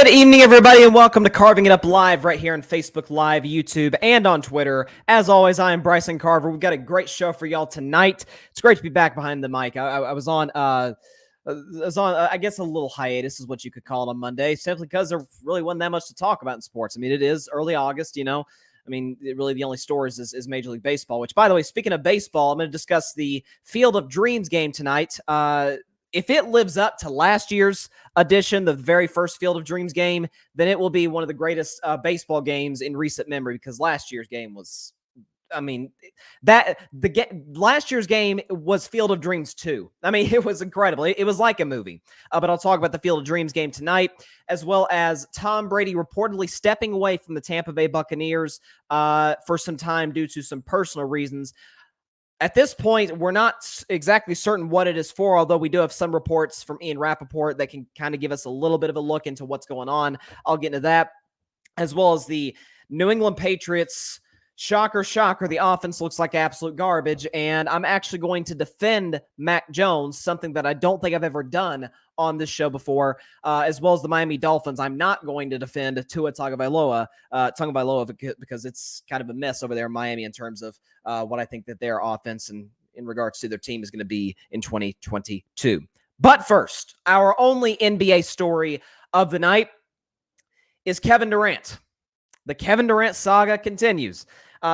Good evening, everybody, and welcome to Carving It Up Live right here on Facebook Live, YouTube, and on Twitter. As always, I am Bryson Carver. We've got a great show for y'all tonight. It's great to be back behind the mic. I was on, I guess, a little hiatus is what you could call it on Monday, simply because there really wasn't that much to talk about in sports. I mean, it is early August, I mean, really the only stories is Major League Baseball, which, by the way, speaking of baseball, I'm going to discuss the Field of Dreams game tonight. If it lives up to last year's edition, the very first Field of Dreams game, then it will be one of the greatest baseball games in recent memory, because last year's game was, I mean, last year's game was Field of Dreams 2. I mean, it was incredible. It was like a movie. But I'll talk about the Field of Dreams game tonight, as well as Tom Brady reportedly stepping away from the Tampa Bay Buccaneers for some time due to some personal reasons. At this point, we're not exactly certain what it is for, although we do have some reports from Ian Rappaport that can kind of give us a little bit of a look into what's going on. I'll get into that, as well as the New England Patriots. Shocker, shocker, the offense looks like absolute garbage, and I'm actually going to defend Mac Jones, something that I don't think I've ever done on this show before, as well as the Miami Dolphins. I'm not going to defend Tua Tagovailoa, because it's kind of a mess over there in Miami in terms of what I think that their offense and in regards to their team is going to be in 2022. But first, our only NBA story of the night is Kevin Durant. The Kevin Durant saga continues.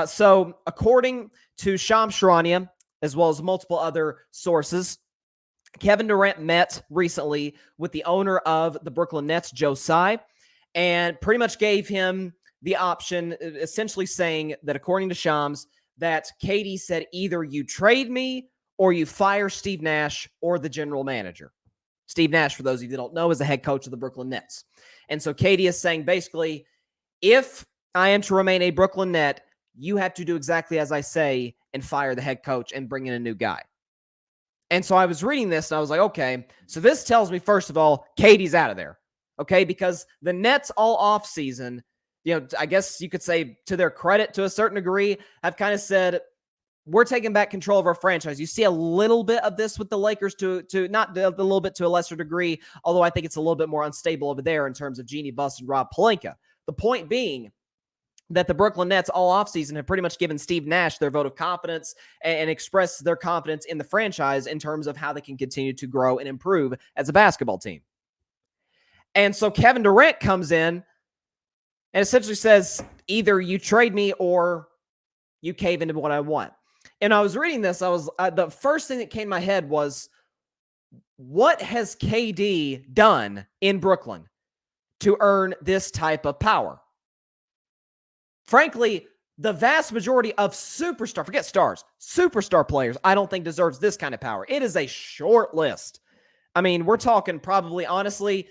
So according to Shams Charania, as well as multiple other sources, Kevin Durant met recently with the owner of the Brooklyn Nets, Joe Tsai, and pretty much gave him the option, essentially saying that, according to Shams, that KD said either you trade me or you fire Steve Nash or the general manager. Steve Nash, for those of you that don't know, is the head coach of the Brooklyn Nets. And so KD is saying, basically, if I am to remain a Brooklyn Net, you have to do exactly as I say and fire the head coach and bring in a new guy. And so I was reading this and I was like, okay, so this tells me, first of all, KD's out of there. Okay, because the Nets all off season, I guess you could say, to their credit to a certain degree, have kind of said, we're taking back control of our franchise. You see a little bit of this with the Lakers to not a little bit to a lesser degree, although I think it's a little bit more unstable over there in terms of Jeanie Buss and Rob Pelinka. The point being that the Brooklyn Nets all offseason have pretty much given Steve Nash their vote of confidence and expressed their confidence in the franchise in terms of how they can continue to grow and improve as a basketball team. And so Kevin Durant comes in and essentially says, either you trade me or you cave into what I want. And I was reading this, the first thing that came to my head was, what has KD done in Brooklyn to earn this type of power? Frankly, the vast majority of forget stars, superstar players, I don't think deserves this kind of power. It is a short list. I mean, we're talking probably, honestly,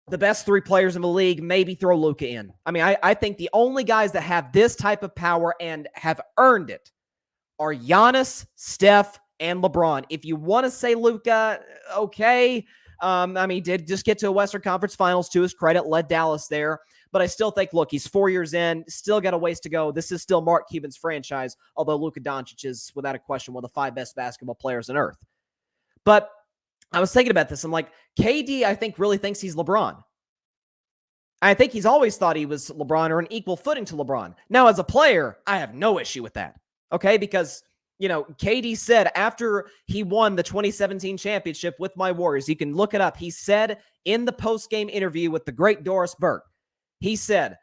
the best 3 players in the league, maybe throw Luka in. I mean, I think the only guys that have this type of power and have earned it are Giannis, Steph, and LeBron. If you want to say Luka, okay. I mean, he did just get to a Western Conference Finals, to his credit, led Dallas there. But I still think, look, he's 4 years in, still got a ways to go. This is still Mark Cuban's franchise, although Luka Doncic is, without a question, one of the 5 best basketball players on earth. But I was thinking about this. I'm like, KD, I think, really thinks he's LeBron. I think he's always thought he was LeBron or an equal footing to LeBron. Now, as a player, I have no issue with that, okay? Because, KD said after he won the 2017 championship with my Warriors, you can look it up, he said in the post-game interview with the great Doris Burke, he said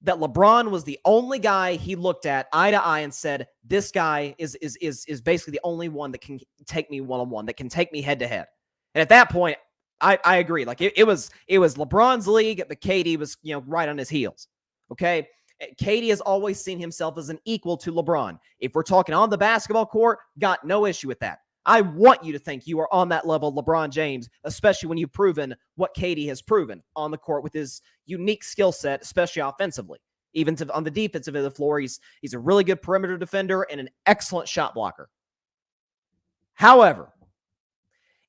that LeBron was the only guy he looked at eye to eye and said, this guy is basically the only one that can take me one-on-one, that can take me head-to-head. And at that point, I agree. Like, it was LeBron's league, but KD was, right on his heels. Okay? KD has always seen himself as an equal to LeBron. If we're talking on the basketball court, got no issue with that. I want you to think you are on that level, LeBron James, especially when you've proven what KD has proven on the court with his unique skill set, especially offensively. Even on the defensive end of the floor, he's a really good perimeter defender and an excellent shot blocker. However,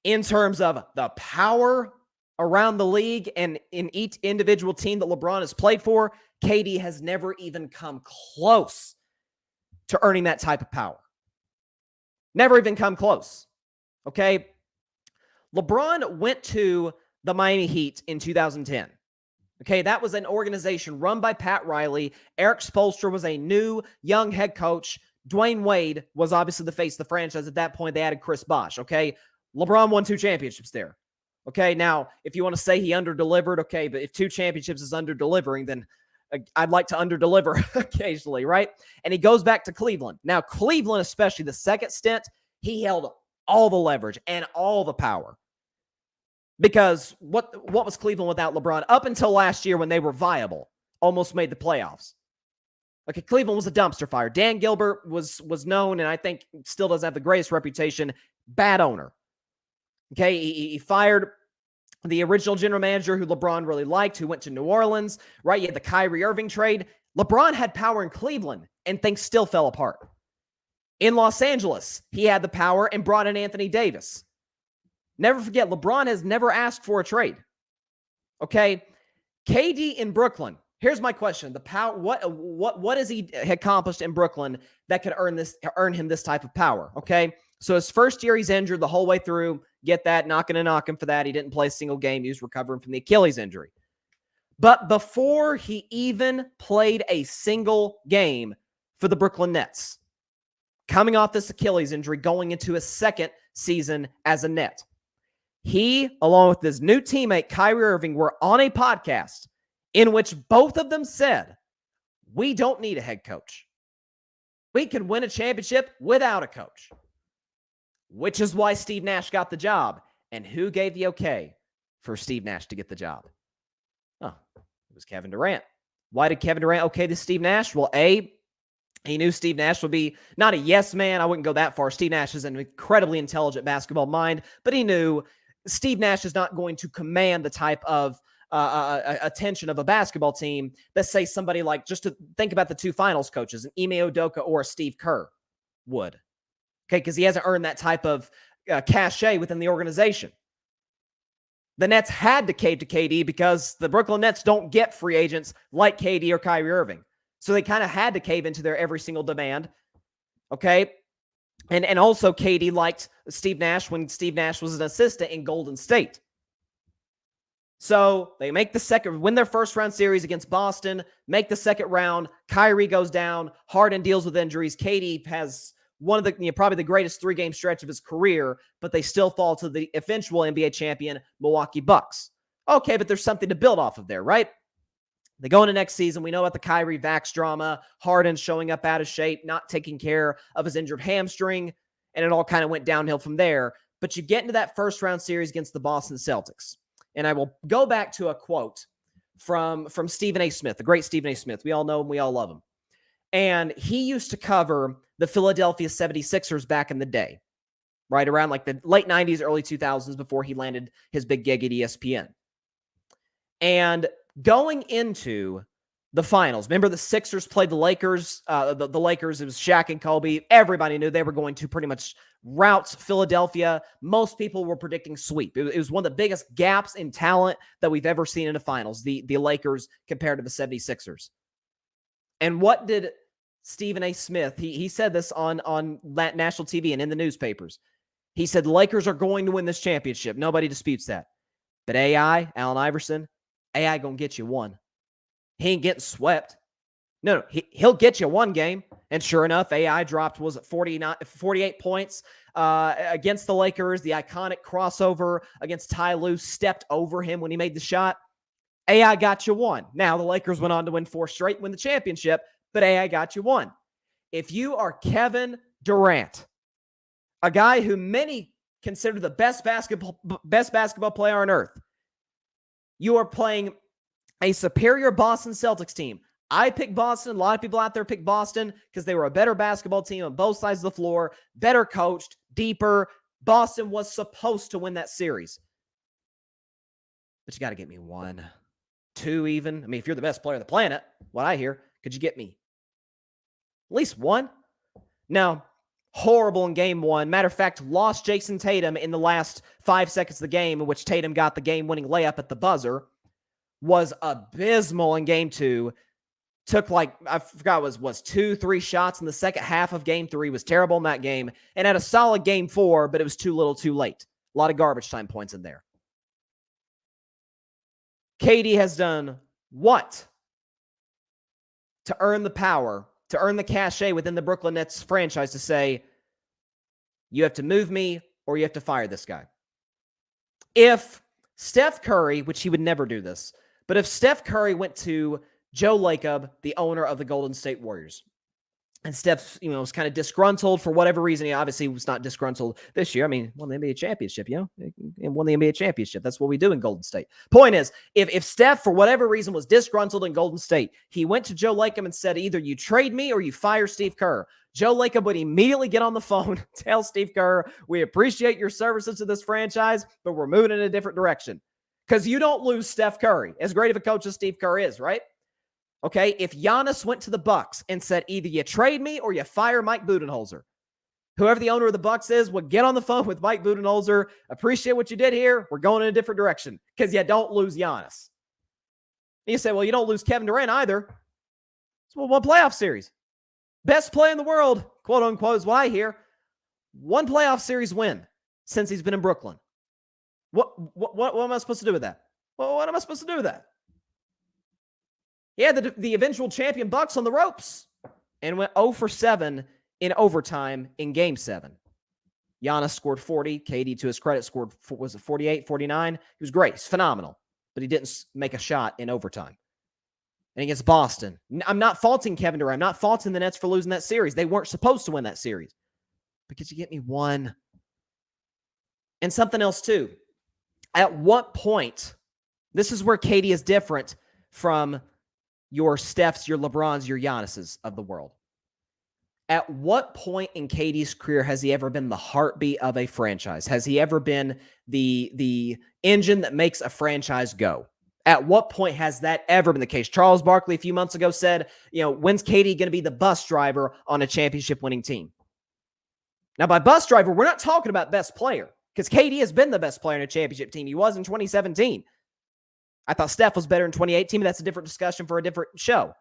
in terms of the power around the league and in each individual team that LeBron has played for, KD has never even come close to earning that type of power. Never even come close. Okay? LeBron went to the Miami Heat in 2010. Okay, that was an organization run by Pat Riley. Eric Spoelstra was a new, young head coach. Dwayne Wade was obviously the face of the franchise. At that point, they added Chris Bosh, okay? LeBron won 2 championships there. Okay, now, if you want to say he underdelivered, okay, but if 2 championships is underdelivering, then I'd like to underdeliver occasionally, right? And he goes back to Cleveland. Now, Cleveland, especially the second stint, he held all the leverage and all the power. Because what was Cleveland without LeBron up until last year when they were viable, almost made the playoffs? Okay, Cleveland was a dumpster fire. Dan Gilbert was known, and I think still doesn't have the greatest reputation, bad owner. Okay, he fired the original general manager who LeBron really liked, who went to New Orleans, right? You had the Kyrie Irving trade. LeBron had power in Cleveland, and things still fell apart. In Los Angeles, he had the power and brought in Anthony Davis. Never forget, LeBron has never asked for a trade. Okay, KD in Brooklyn. Here's my question: the power. What has he accomplished in Brooklyn that could earn him this type of power? Okay, so his first year he's injured the whole way through. Get that? Not going to knock him for that. He didn't play a single game. He was recovering from the Achilles injury. But before he even played a single game for the Brooklyn Nets, coming off this Achilles injury, going into his second season as a Net, he, along with his new teammate, Kyrie Irving, were on a podcast in which both of them said, we don't need a head coach. We can win a championship without a coach. Which is why Steve Nash got the job. And who gave the okay for Steve Nash to get the job? Oh, it was Kevin Durant. Why did Kevin Durant okay to Steve Nash? Well, A, he knew Steve Nash would be not a yes man. I wouldn't go that far. Steve Nash is an incredibly intelligent basketball mind, but he knew Steve Nash is not going to command the type of attention of a basketball team that, say, somebody like, just to think about the 2 finals coaches, an Ime Udoka or a Steve Kerr would. Okay, because he hasn't earned that type of cachet within the organization. The Nets had to cave to KD because the Brooklyn Nets don't get free agents like KD or Kyrie Irving. So they kind of had to cave into their every single demand. Okay, and also KD liked Steve Nash when Steve Nash was an assistant in Golden State. So they win their first round series against Boston, make the second round. Kyrie goes down. Harden deals with injuries. KD has one of the, probably the greatest 3-game stretch of his career, but they still fall to the eventual NBA champion Milwaukee Bucks. Okay, but there's something to build off of there, right? They go into next season. We know about the Kyrie Vax drama, Harden showing up out of shape, not taking care of his injured hamstring, and it all kind of went downhill from there. But you get into that first round series against the Boston Celtics. And I will go back to a quote from Stephen A. Smith, the great Stephen A. Smith. We all know him. We all love him. And he used to cover the Philadelphia 76ers back in the day, right around like the late 90s, early 2000s, before he landed his big gig at ESPN. And going into the finals, remember the Sixers played the Lakers. The Lakers, it was Shaq and Kobe. Everybody knew they were going to pretty much rout Philadelphia. Most people were predicting sweep. It was one of the biggest gaps in talent that we've ever seen in the finals, the Lakers compared to the 76ers. And what did Stephen A. Smith, he said this on national TV and in the newspapers. He said, the Lakers are going to win this championship. Nobody disputes that. But Allen Iverson, AI going to get you one. He ain't getting swept. No, he'll get you one game. And sure enough, AI dropped, 48 points against the Lakers. The iconic crossover against Ty Lue, stepped over him when he made the shot. AI got you one. Now, the Lakers went on to win 4 straight, win the championship, but AI got you one. If you are Kevin Durant, a guy who many consider the best basketball player on earth, you are playing a superior Boston Celtics team. I picked Boston. A lot of people out there picked Boston because they were a better basketball team on both sides of the floor, better coached, deeper. Boston was supposed to win that series. But you got to get me 1, 2 even. I mean, if you're the best player on the planet, what I hear, could you get me at least 1? No. Horrible in game 1. Matter of fact, lost Jason Tatum in the last 5 seconds of the game, in which Tatum got the game-winning layup at the buzzer. Was abysmal in game 2. Took I forgot, was 2, 3 shots in the second half of game 3. Was terrible in that game. And had a solid game 4, but it was too little too late. A lot of garbage time points in there. KD has done What? To earn the power, to earn the cachet within the Brooklyn Nets franchise to say, you have to move me or you have to fire this guy. If Steph Curry, which he would never do this, but if Steph Curry went to Joe Lacob, the owner of the Golden State Warriors, and Steph, was kind of disgruntled for whatever reason. He obviously was not disgruntled this year. I mean, won the NBA championship, and won the NBA championship. That's what we do in Golden State. Point is, if Steph, for whatever reason, was disgruntled in Golden State, he went to Joe Lacob and said, either you trade me or you fire Steve Kerr. Joe Lacob would immediately get on the phone, tell Steve Kerr, we appreciate your services to this franchise, but we're moving in a different direction. Because you don't lose Steph Curry, as great of a coach as Steve Kerr is, right? Okay, if Giannis went to the Bucs and said, either you trade me or you fire Mike Budenholzer, whoever the owner of the Bucs is would get on the phone with Mike Budenholzer, appreciate what you did here, we're going in a different direction, because you don't lose Giannis. And you say, well, you don't lose Kevin Durant either. It's one playoff series. Best play in the world, quote unquote, is what I hear. One playoff series win since he's been in Brooklyn. What am I supposed to do with that? What am I supposed to do with that? He had the eventual champion Bucs on the ropes and went 0 for 7 in overtime in Game 7. Giannis scored 40. KD, to his credit, scored, was it 48, 49? He was great. He's phenomenal. But he didn't make a shot in overtime. And against Boston. I'm not faulting Kevin Durant. I'm not faulting the Nets for losing that series. They weren't supposed to win that series. Because you get me one. And something else, too. At what point, this is where KD is different from your Stephs, your LeBrons, your Giannis's of the world. At what point in KD's career has he ever been the heartbeat of a franchise? Has he ever been the engine that makes a franchise go? At what point has that ever been the case? Charles Barkley a few months ago said, when's KD going to be the bus driver on a championship winning team? Now, by bus driver, we're not talking about best player, because KD has been the best player in a championship team. He was in 2017. I thought Steph was better in 2018, but that's a different discussion for a different show.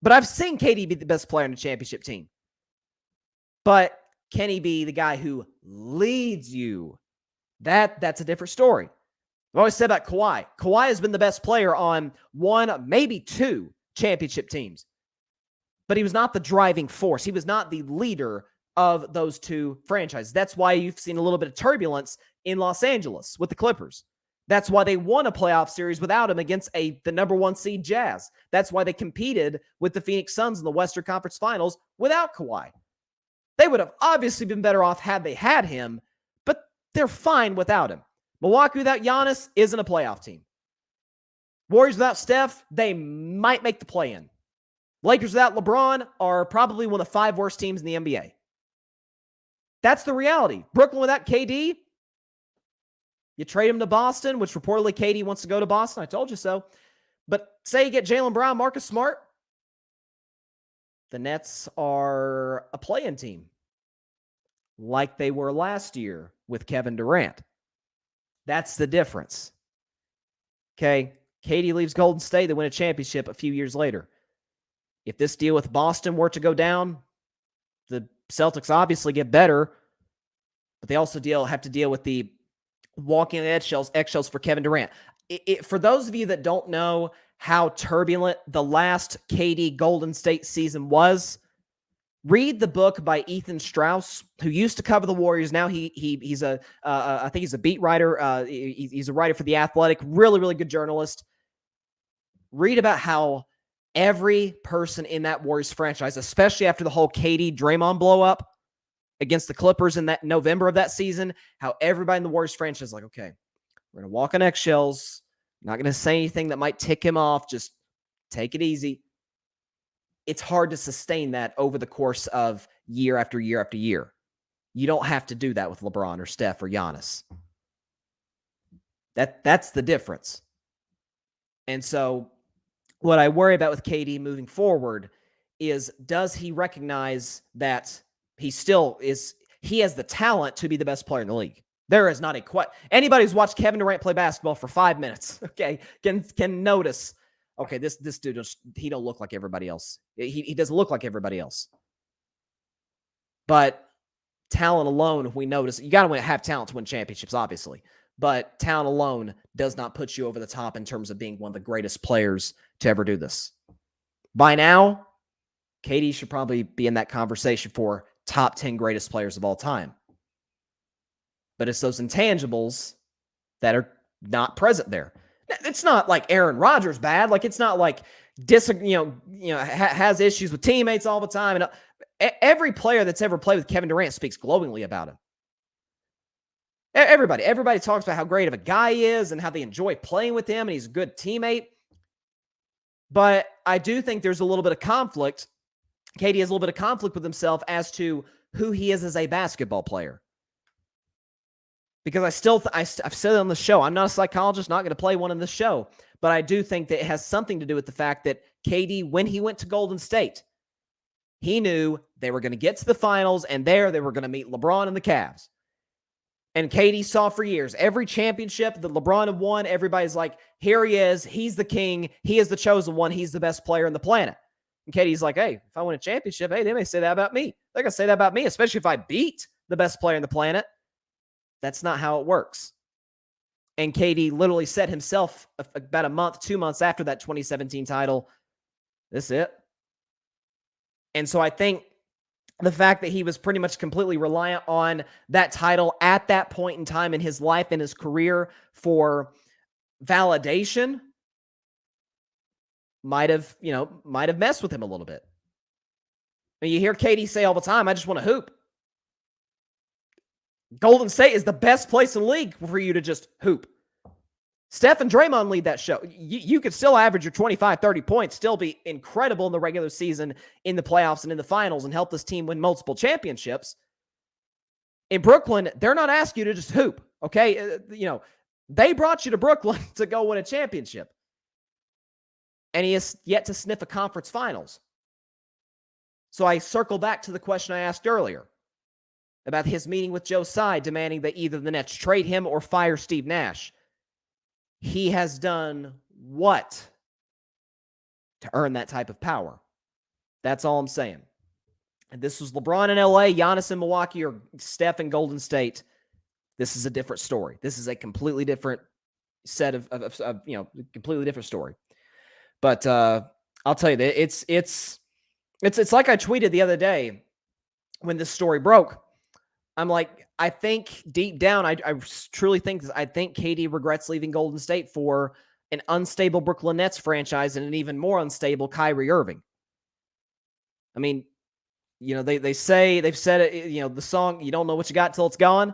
But I've seen KD be the best player in a championship team. But can he be the guy who leads you? That's a different story. I've always said about Kawhi. Kawhi has been the best player on one, maybe two championship teams. But he was not the driving force. He was not the leader of those two franchises. That's why you've seen a little bit of turbulence in Los Angeles with the Clippers. That's why they won a playoff series without him against the number one seed Jazz. That's why they competed with the Phoenix Suns in the Western Conference Finals without Kawhi. They would have obviously been better off had they had him, but they're fine without him. Milwaukee without Giannis isn't a playoff team. Warriors without Steph, they might make the play-in. Lakers without LeBron are probably one of the 5 worst teams in the NBA. That's the reality. Brooklyn without KD, you trade him to Boston, which reportedly KD wants to go to Boston. I told you so. But say you get Jaylen Brown, Marcus Smart, the Nets are a play-in team like they were last year with Kevin Durant. That's the difference. Okay, KD leaves Golden State. They win a championship a few years later. If this deal with Boston were to go down, the Celtics obviously get better, but they also have to deal with the walking eggshells for Kevin Durant. For those of you that don't know how turbulent the last KD Golden State season was, read the book by Ethan Strauss, who used to cover the Warriors. Now he's I think he's a beat writer. He's a writer for The Athletic. Really, really good journalist. Read about how every person in that Warriors franchise, especially after the whole KD Draymond blow up against the Clippers in that November of that season, how everybody in the Warriors franchise is like, okay, we're going to walk on eggshells. Not going to say anything that might tick him off. Just take it easy. It's hard to sustain that over the course of year after year after year. You don't have to do that with LeBron or Steph or Giannis. That's the difference. And so what I worry about with KD moving forward is, does he recognize that he has the talent to be the best player in the league? There is not a question. Anybody who's watched Kevin Durant play basketball for 5 minutes, okay, can notice, okay, this dude, he don't look like everybody else. He doesn't look like everybody else. But talent alone, we notice, you got to have talent to win championships, obviously. but talent alone does not put you over the top in terms of being one of the greatest players to ever do this. By now, KD should probably be in that conversation for top 10 greatest players of all time. But it's those intangibles that are not present there. It's not like Aaron Rodgers bad. Like, it's not like has issues with teammates all the time. And every player that's ever played with Kevin Durant speaks glowingly about him. Everybody talks about how great of a guy he is and how they enjoy playing with him and he's a good teammate. But I do think there's a little bit of conflict. KD has a little bit of conflict with himself as to who he is as a basketball player. Because I've said it on the show, I'm not a psychologist, not going to play one in this show, but I do think that it has something to do with the fact that KD, when he went to Golden State, he knew they were going to get to the finals, and there they were going to meet LeBron and the Cavs. And KD saw for years, every championship that LeBron had won, everybody's like, here he is, he's the king, he is the chosen one, he's the best player on the planet. And KD's like, hey, if I win a championship, hey, they may say that about me. They're going to say that about me, especially if I beat the best player on the planet. That's not how it works. And KD literally said himself about a month, 2 months after that 2017 title, this is it. And so I think the fact that he was pretty much completely reliant on that title at that point in time in his life and his career for validation might have messed with him a little bit. I mean, you hear KD say all the time, I just want to hoop. Golden State is the best place in the league for you to just hoop. Steph and Draymond lead that show. You could still average your 25, 30 points, still be incredible in the regular season, in the playoffs, and in the finals, and help this team win multiple championships. In Brooklyn, they're not asking you to just hoop, okay? They brought you to Brooklyn to go win a championship. And he has yet to sniff a conference finals. So I circle back to the question I asked earlier about his meeting with Joe Tsai, demanding that either the Nets trade him or fire Steve Nash. He has done what to earn that type of power? That's all I'm saying. And this was LeBron in LA, Giannis in Milwaukee, or Steph in Golden State. This is a different story. This is a completely different set of completely different story. But I'll tell you that it's like I tweeted the other day when this story broke. I'm like, I think deep down, I truly think KD regrets leaving Golden State for an unstable Brooklyn Nets franchise and an even more unstable Kyrie Irving. I mean, they've said it, the song, you don't know what you got till it's gone.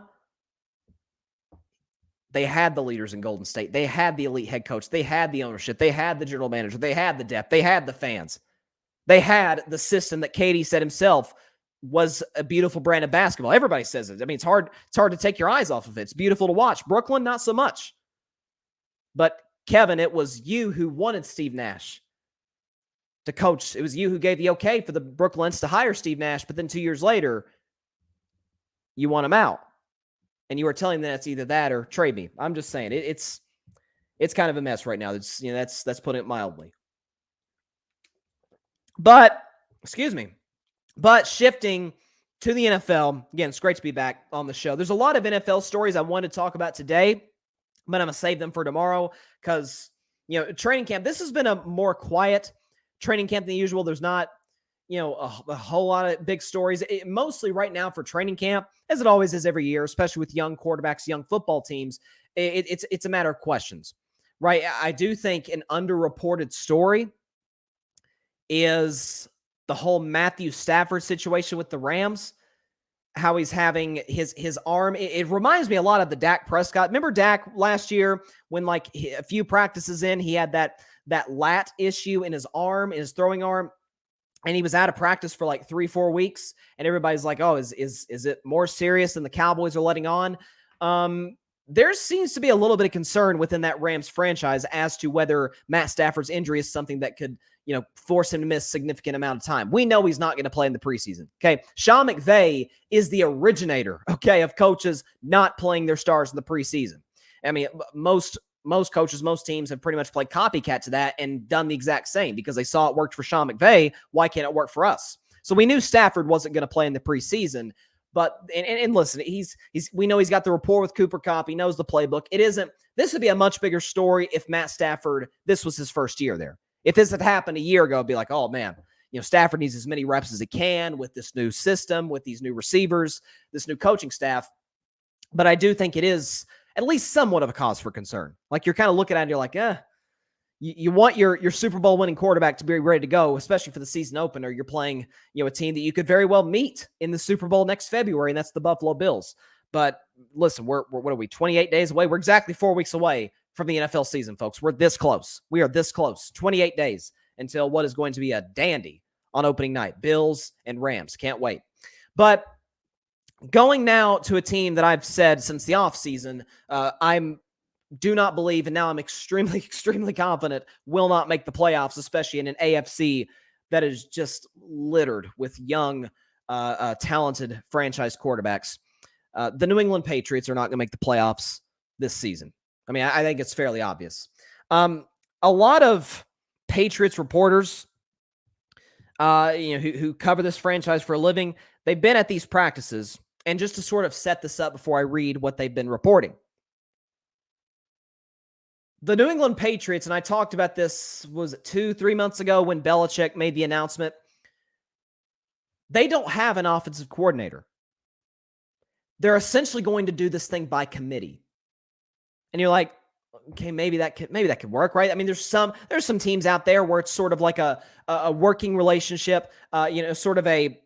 They had the leaders in Golden State. They had the elite head coach. They had the ownership. They had the general manager. They had the depth. They had the fans. They had the system that KD said himself was a beautiful brand of basketball. Everybody says it. I mean, it's hard to take your eyes off of it. It's beautiful to watch. Brooklyn, not so much. But Kevin, it was you who wanted Steve Nash to coach. It was you who gave the okay for the Brooklyns to hire Steve Nash, but then 2 years later, you want him out. And you were telling them that's either that or trade me. I'm just saying it's kind of a mess right now. That's putting it mildly. But shifting to the NFL, again, it's great to be back on the show. There's a lot of NFL stories I wanted to talk about today, but I'm going to save them for tomorrow because, training camp, this has been a more quiet training camp than usual. There's not, a whole lot of big stories. Mostly right now for training camp, as it always is every year, especially with young quarterbacks, young football teams, it's a matter of questions, right? I do think an underreported story is the whole Matthew Stafford situation with the Rams, how he's having his arm. It reminds me a lot of the Dak Prescott. Remember Dak last year when a few practices in, he had that lat issue in his arm, in his throwing arm, and he was out of practice for 3-4 weeks. And everybody's like, oh, is it more serious than the Cowboys are letting on? There seems to be a little bit of concern within that Rams franchise as to whether Matt Stafford's injury is something that could, force him to miss a significant amount of time. We know he's not going to play in the preseason. Okay. Sean McVay is the originator, of coaches not playing their stars in the preseason. I mean, most coaches, most teams have pretty much played copycat to that and done the exact same because they saw it worked for Sean McVay. Why can't it work for us? So we knew Stafford wasn't going to play in the preseason, But and listen, we know he's got the rapport with Cooper Kupp. He knows the playbook. This would be a much bigger story if Matt Stafford, this was his first year there. If this had happened a year ago, it'd be like, oh man, Stafford needs as many reps as he can with this new system, with these new receivers, this new coaching staff. But I do think it is at least somewhat of a cause for concern. Like, you're kind of looking at it and you're like, you want your Super Bowl winning quarterback to be ready to go, especially for the season opener. You're playing, a team that you could very well meet in the Super Bowl next February, and that's the Buffalo Bills. But listen, we're what are we, 28 days away? We're exactly 4 weeks away from the NFL season, folks. We're this close. We are this close. 28 days until what is going to be a dandy on opening night. Bills and Rams. Can't wait. But going now to a team that I've said since the offseason, do not believe, and now I'm extremely, extremely confident, will not make the playoffs, especially in an AFC that is just littered with young, talented franchise quarterbacks. The New England Patriots are not going to make the playoffs this season. I mean, I think it's fairly obvious. A lot of Patriots reporters, who cover this franchise for a living, they've been at these practices. And just to sort of set this up before I read what they've been reporting, the New England Patriots, and I talked about this, was it 2-3 months ago when Belichick made the announcement, they don't have an offensive coordinator. They're essentially going to do this thing by committee. And you're like, okay, maybe that could work, right? I mean, there's some teams out there where it's sort of like a working relationship, sort of a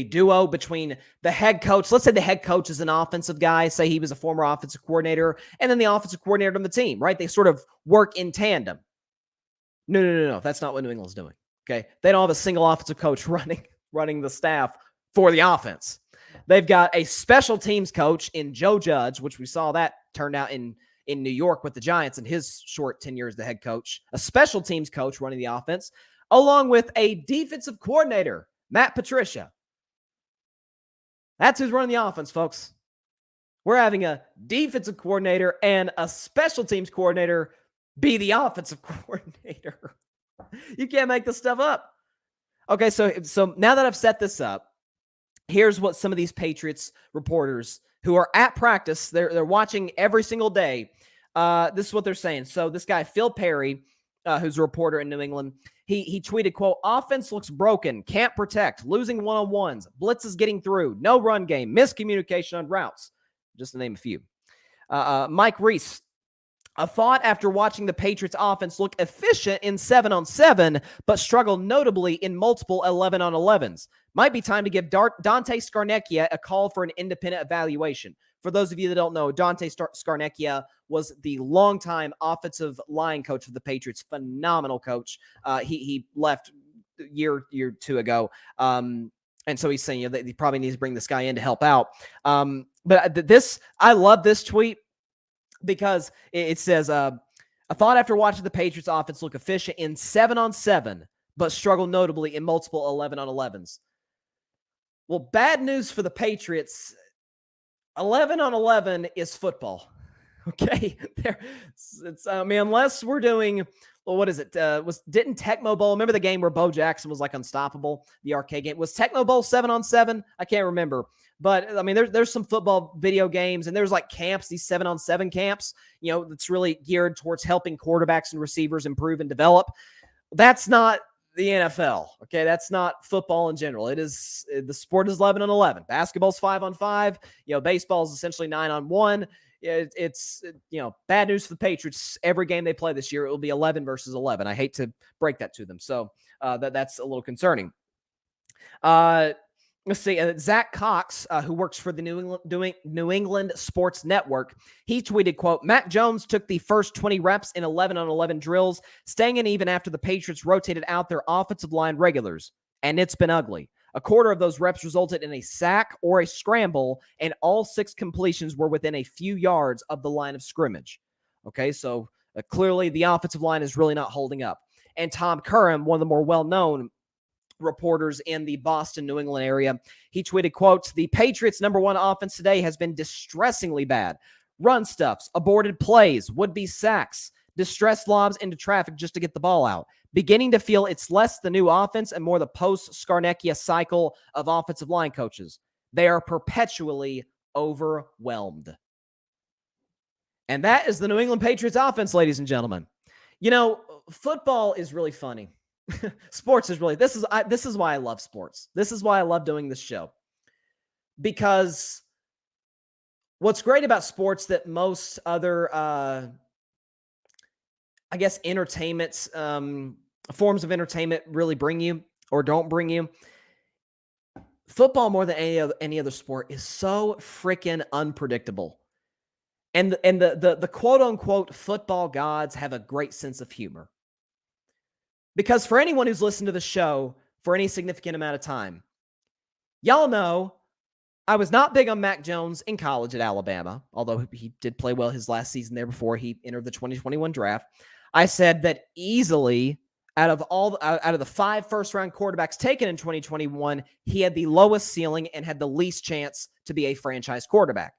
duo between the head coach. Let's say the head coach is an offensive guy. Say he was a former offensive coordinator, and then the offensive coordinator on the team, right? They sort of work in tandem. No. That's not what New England's doing. Okay. They don't have a single offensive coach running the staff for the offense. They've got a special teams coach in Joe Judge, which we saw that turned out in New York with the Giants in his short tenure as the head coach, a special teams coach running the offense, along with a defensive coordinator, Matt Patricia. That's who's running the offense, folks. We're having a defensive coordinator and a special teams coordinator be the offensive coordinator. You can't make this stuff up. Okay, so now that I've set this up, here's what some of these Patriots reporters who are at practice, they're watching every single day. This is what they're saying. So this guy, Phil Perry, who's a reporter in New England, he tweeted, quote, offense looks broken, can't protect, losing one-on-ones, blitz is getting through, no run game, miscommunication on routes, just to name a few. Mike Reese, a thought after watching the Patriots offense look efficient in 7-on-7, but struggle notably in multiple 11-on-11s. Might be time to give Dante Scarnecchia a call for an independent evaluation. For those of you that don't know, Dante Scarnecchia was the longtime offensive line coach of the Patriots. Phenomenal coach. He left a year or two ago. And so he's saying that he probably needs to bring this guy in to help out. But I love this tweet because it says, a thought after watching the Patriots offense look efficient in 7-on-7, but struggle notably in multiple 11-on-11s. Well, bad news for the Patriots. 11-on-11 is football. Okay. Unless we're doing, well, what is it? Didn't Tecmo Bowl, remember the game where Bo Jackson was like unstoppable? The arcade game. Was Tecmo Bowl 7-on-7? I can't remember. But I mean, there's some football video games, and there's like camps, these 7-on-7 camps, that's really geared towards helping quarterbacks and receivers improve and develop. That's not the NFL. Okay. That's not football in general. The sport is 11-on-11. Basketball's 5-on-5. Baseball is essentially 9-on-1. It's bad news for the Patriots. Every game they play this year, it will be 11 versus 11. I hate to break that to them. So that's a little concerning. Let's see. Zach Cox, who works for the New England Sports Network, he tweeted, quote, Mac Jones took the first 20 reps in 11-on-11 drills, staying in even after the Patriots rotated out their offensive line regulars. And it's been ugly. A quarter of those reps resulted in a sack or a scramble, and all 6 completions were within a few yards of the line of scrimmage. Okay, so clearly the offensive line is really not holding up. And Tom Curran, one of the more well-known reporters in the Boston, New England area, he tweeted, quote, the Patriots' number one offense today has been distressingly bad. Run stuffs, aborted plays, would-be sacks, distress lobs into traffic just to get the ball out. Beginning to feel it's less the new offense and more the post-Scarnecchia cycle of offensive line coaches. They are perpetually overwhelmed. And that is the New England Patriots offense, ladies and gentlemen. You know, football is really funny. Sports is really, this is why I love sports. This is why I love doing this show. Because what's great about sports that most other, I guess, entertainment, forms of entertainment really bring you or don't bring you, football more than any other sport is so freaking unpredictable. And the quote unquote football gods have a great sense of humor. Because for anyone who's listened to the show for any significant amount of time, y'all know I was not big on Mac Jones in college at Alabama, although he did play well his last season there before he entered the 2021 draft. I said that easily out of the 5 first-round quarterbacks taken in 2021, he had the lowest ceiling and had the least chance to be a franchise quarterback.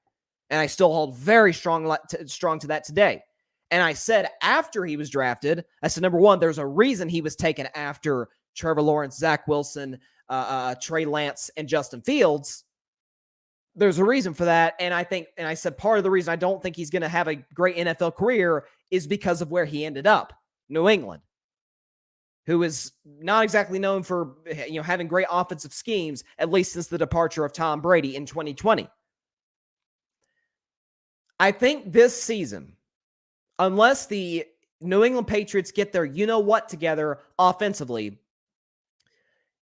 And I still hold very strong to that today. And I said after he was drafted, I said, number one, there's a reason he was taken after Trevor Lawrence, Zach Wilson, Trey Lance, and Justin Fields. There's a reason for that. And I said part of the reason I don't think he's going to have a great NFL career is because of where he ended up, New England, who is not exactly known for, having great offensive schemes, at least since the departure of Tom Brady in 2020. I think this season, unless the New England Patriots get their you-know-what together offensively,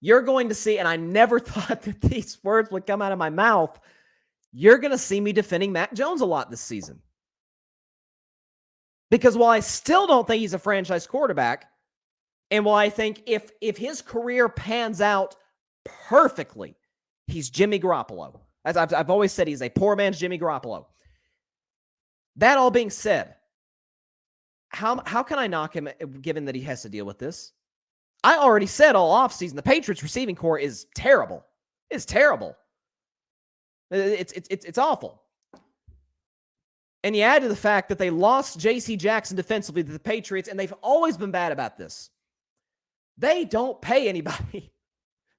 you're going to see, and I never thought that these words would come out of my mouth, you're going to see me defending Mac Jones a lot this season. Because while I still don't think he's a franchise quarterback, and while I think if his career pans out perfectly, he's Jimmy Garoppolo. As I've always said, he's a poor man's Jimmy Garoppolo. That all being said, how can I knock him given that he has to deal with this? I already said all offseason the Patriots receiving core is terrible. It's terrible. It's awful. And you add to the fact that they lost J.C. Jackson defensively to the Patriots, and they've always been bad about this. They don't pay anybody.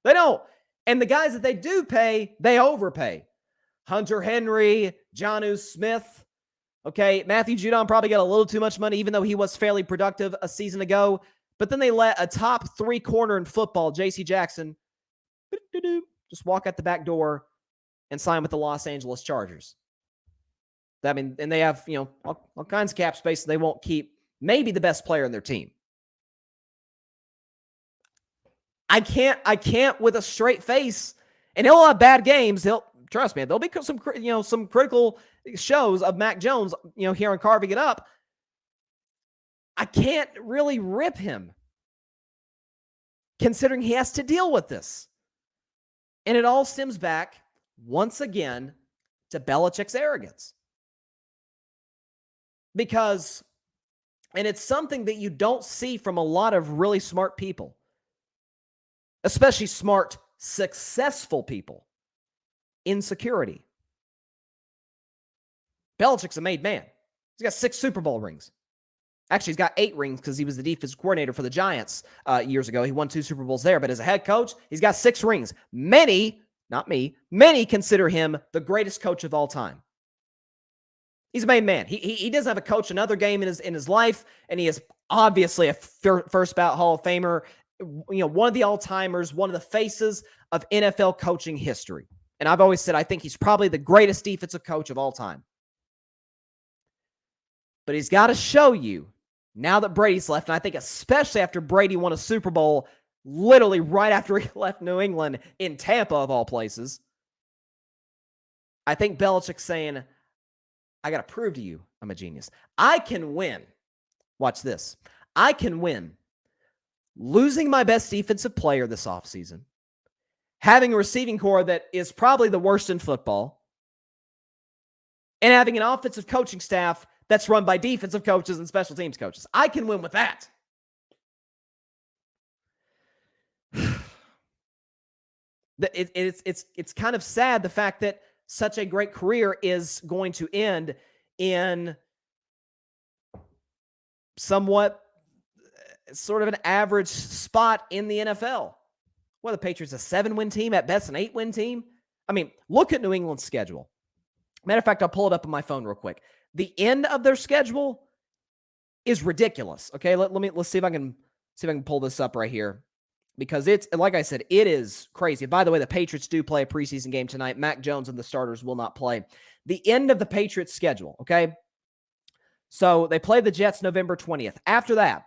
They don't. And the guys that they do pay, they overpay. Hunter Henry, Jonnu Smith. Okay, Matthew Judon probably got a little too much money, even though he was fairly productive a season ago. But then they let a top 3 corner in football, J.C. Jackson, just walk out the back door and sign with the Los Angeles Chargers. I mean, and they have, all kinds of cap space, and they won't keep maybe the best player in their team. I can't with a straight face, and he'll have bad games. Trust me, there'll be some critical shows of Mac Jones, here on Carving It Up. I can't really rip him, considering he has to deal with this. And it all stems back, once again, to Belichick's arrogance. Because, and it's something that you don't see from a lot of really smart people, especially smart, successful people, insecurity. Belichick's a made man. He's got 6 Super Bowl rings. Actually, he's got 8 rings because he was the defensive coordinator for the Giants years ago. He won 2 Super Bowls there. But as a head coach, he's got 6 rings. Many, not me, many consider him the greatest coach of all time. He's a made man. He doesn't have a coach another game in his life, and he is obviously a first ballot Hall of Famer. One of the all-timers, one of the faces of NFL coaching history. And I've always said I think he's probably the greatest defensive coach of all time. But he's got to show you, now that Brady's left, and I think especially after Brady won a Super Bowl, literally right after he left New England in Tampa, of all places, I think Belichick's saying, I got to prove to you I'm a genius. I can win. Watch this. I can win losing my best defensive player this offseason, having a receiving core that is probably the worst in football, and having an offensive coaching staff that's run by defensive coaches and special teams coaches. I can win with that. It's kind of sad, the fact that such a great career is going to end in somewhat sort of an average spot in the NFL. Well, the Patriots a 7-win team, at best an 8-win team. I mean, look at New England's schedule. Matter of fact, I'll pull it up on my phone real quick. The end of their schedule is ridiculous. Okay, let's see if I can pull this up right here, because it's, like I said, it is crazy. By the way, the Patriots do play a preseason game tonight. Mac Jones and the starters will not play. The end of the Patriots schedule. Okay, so they play the Jets November 20th. After that,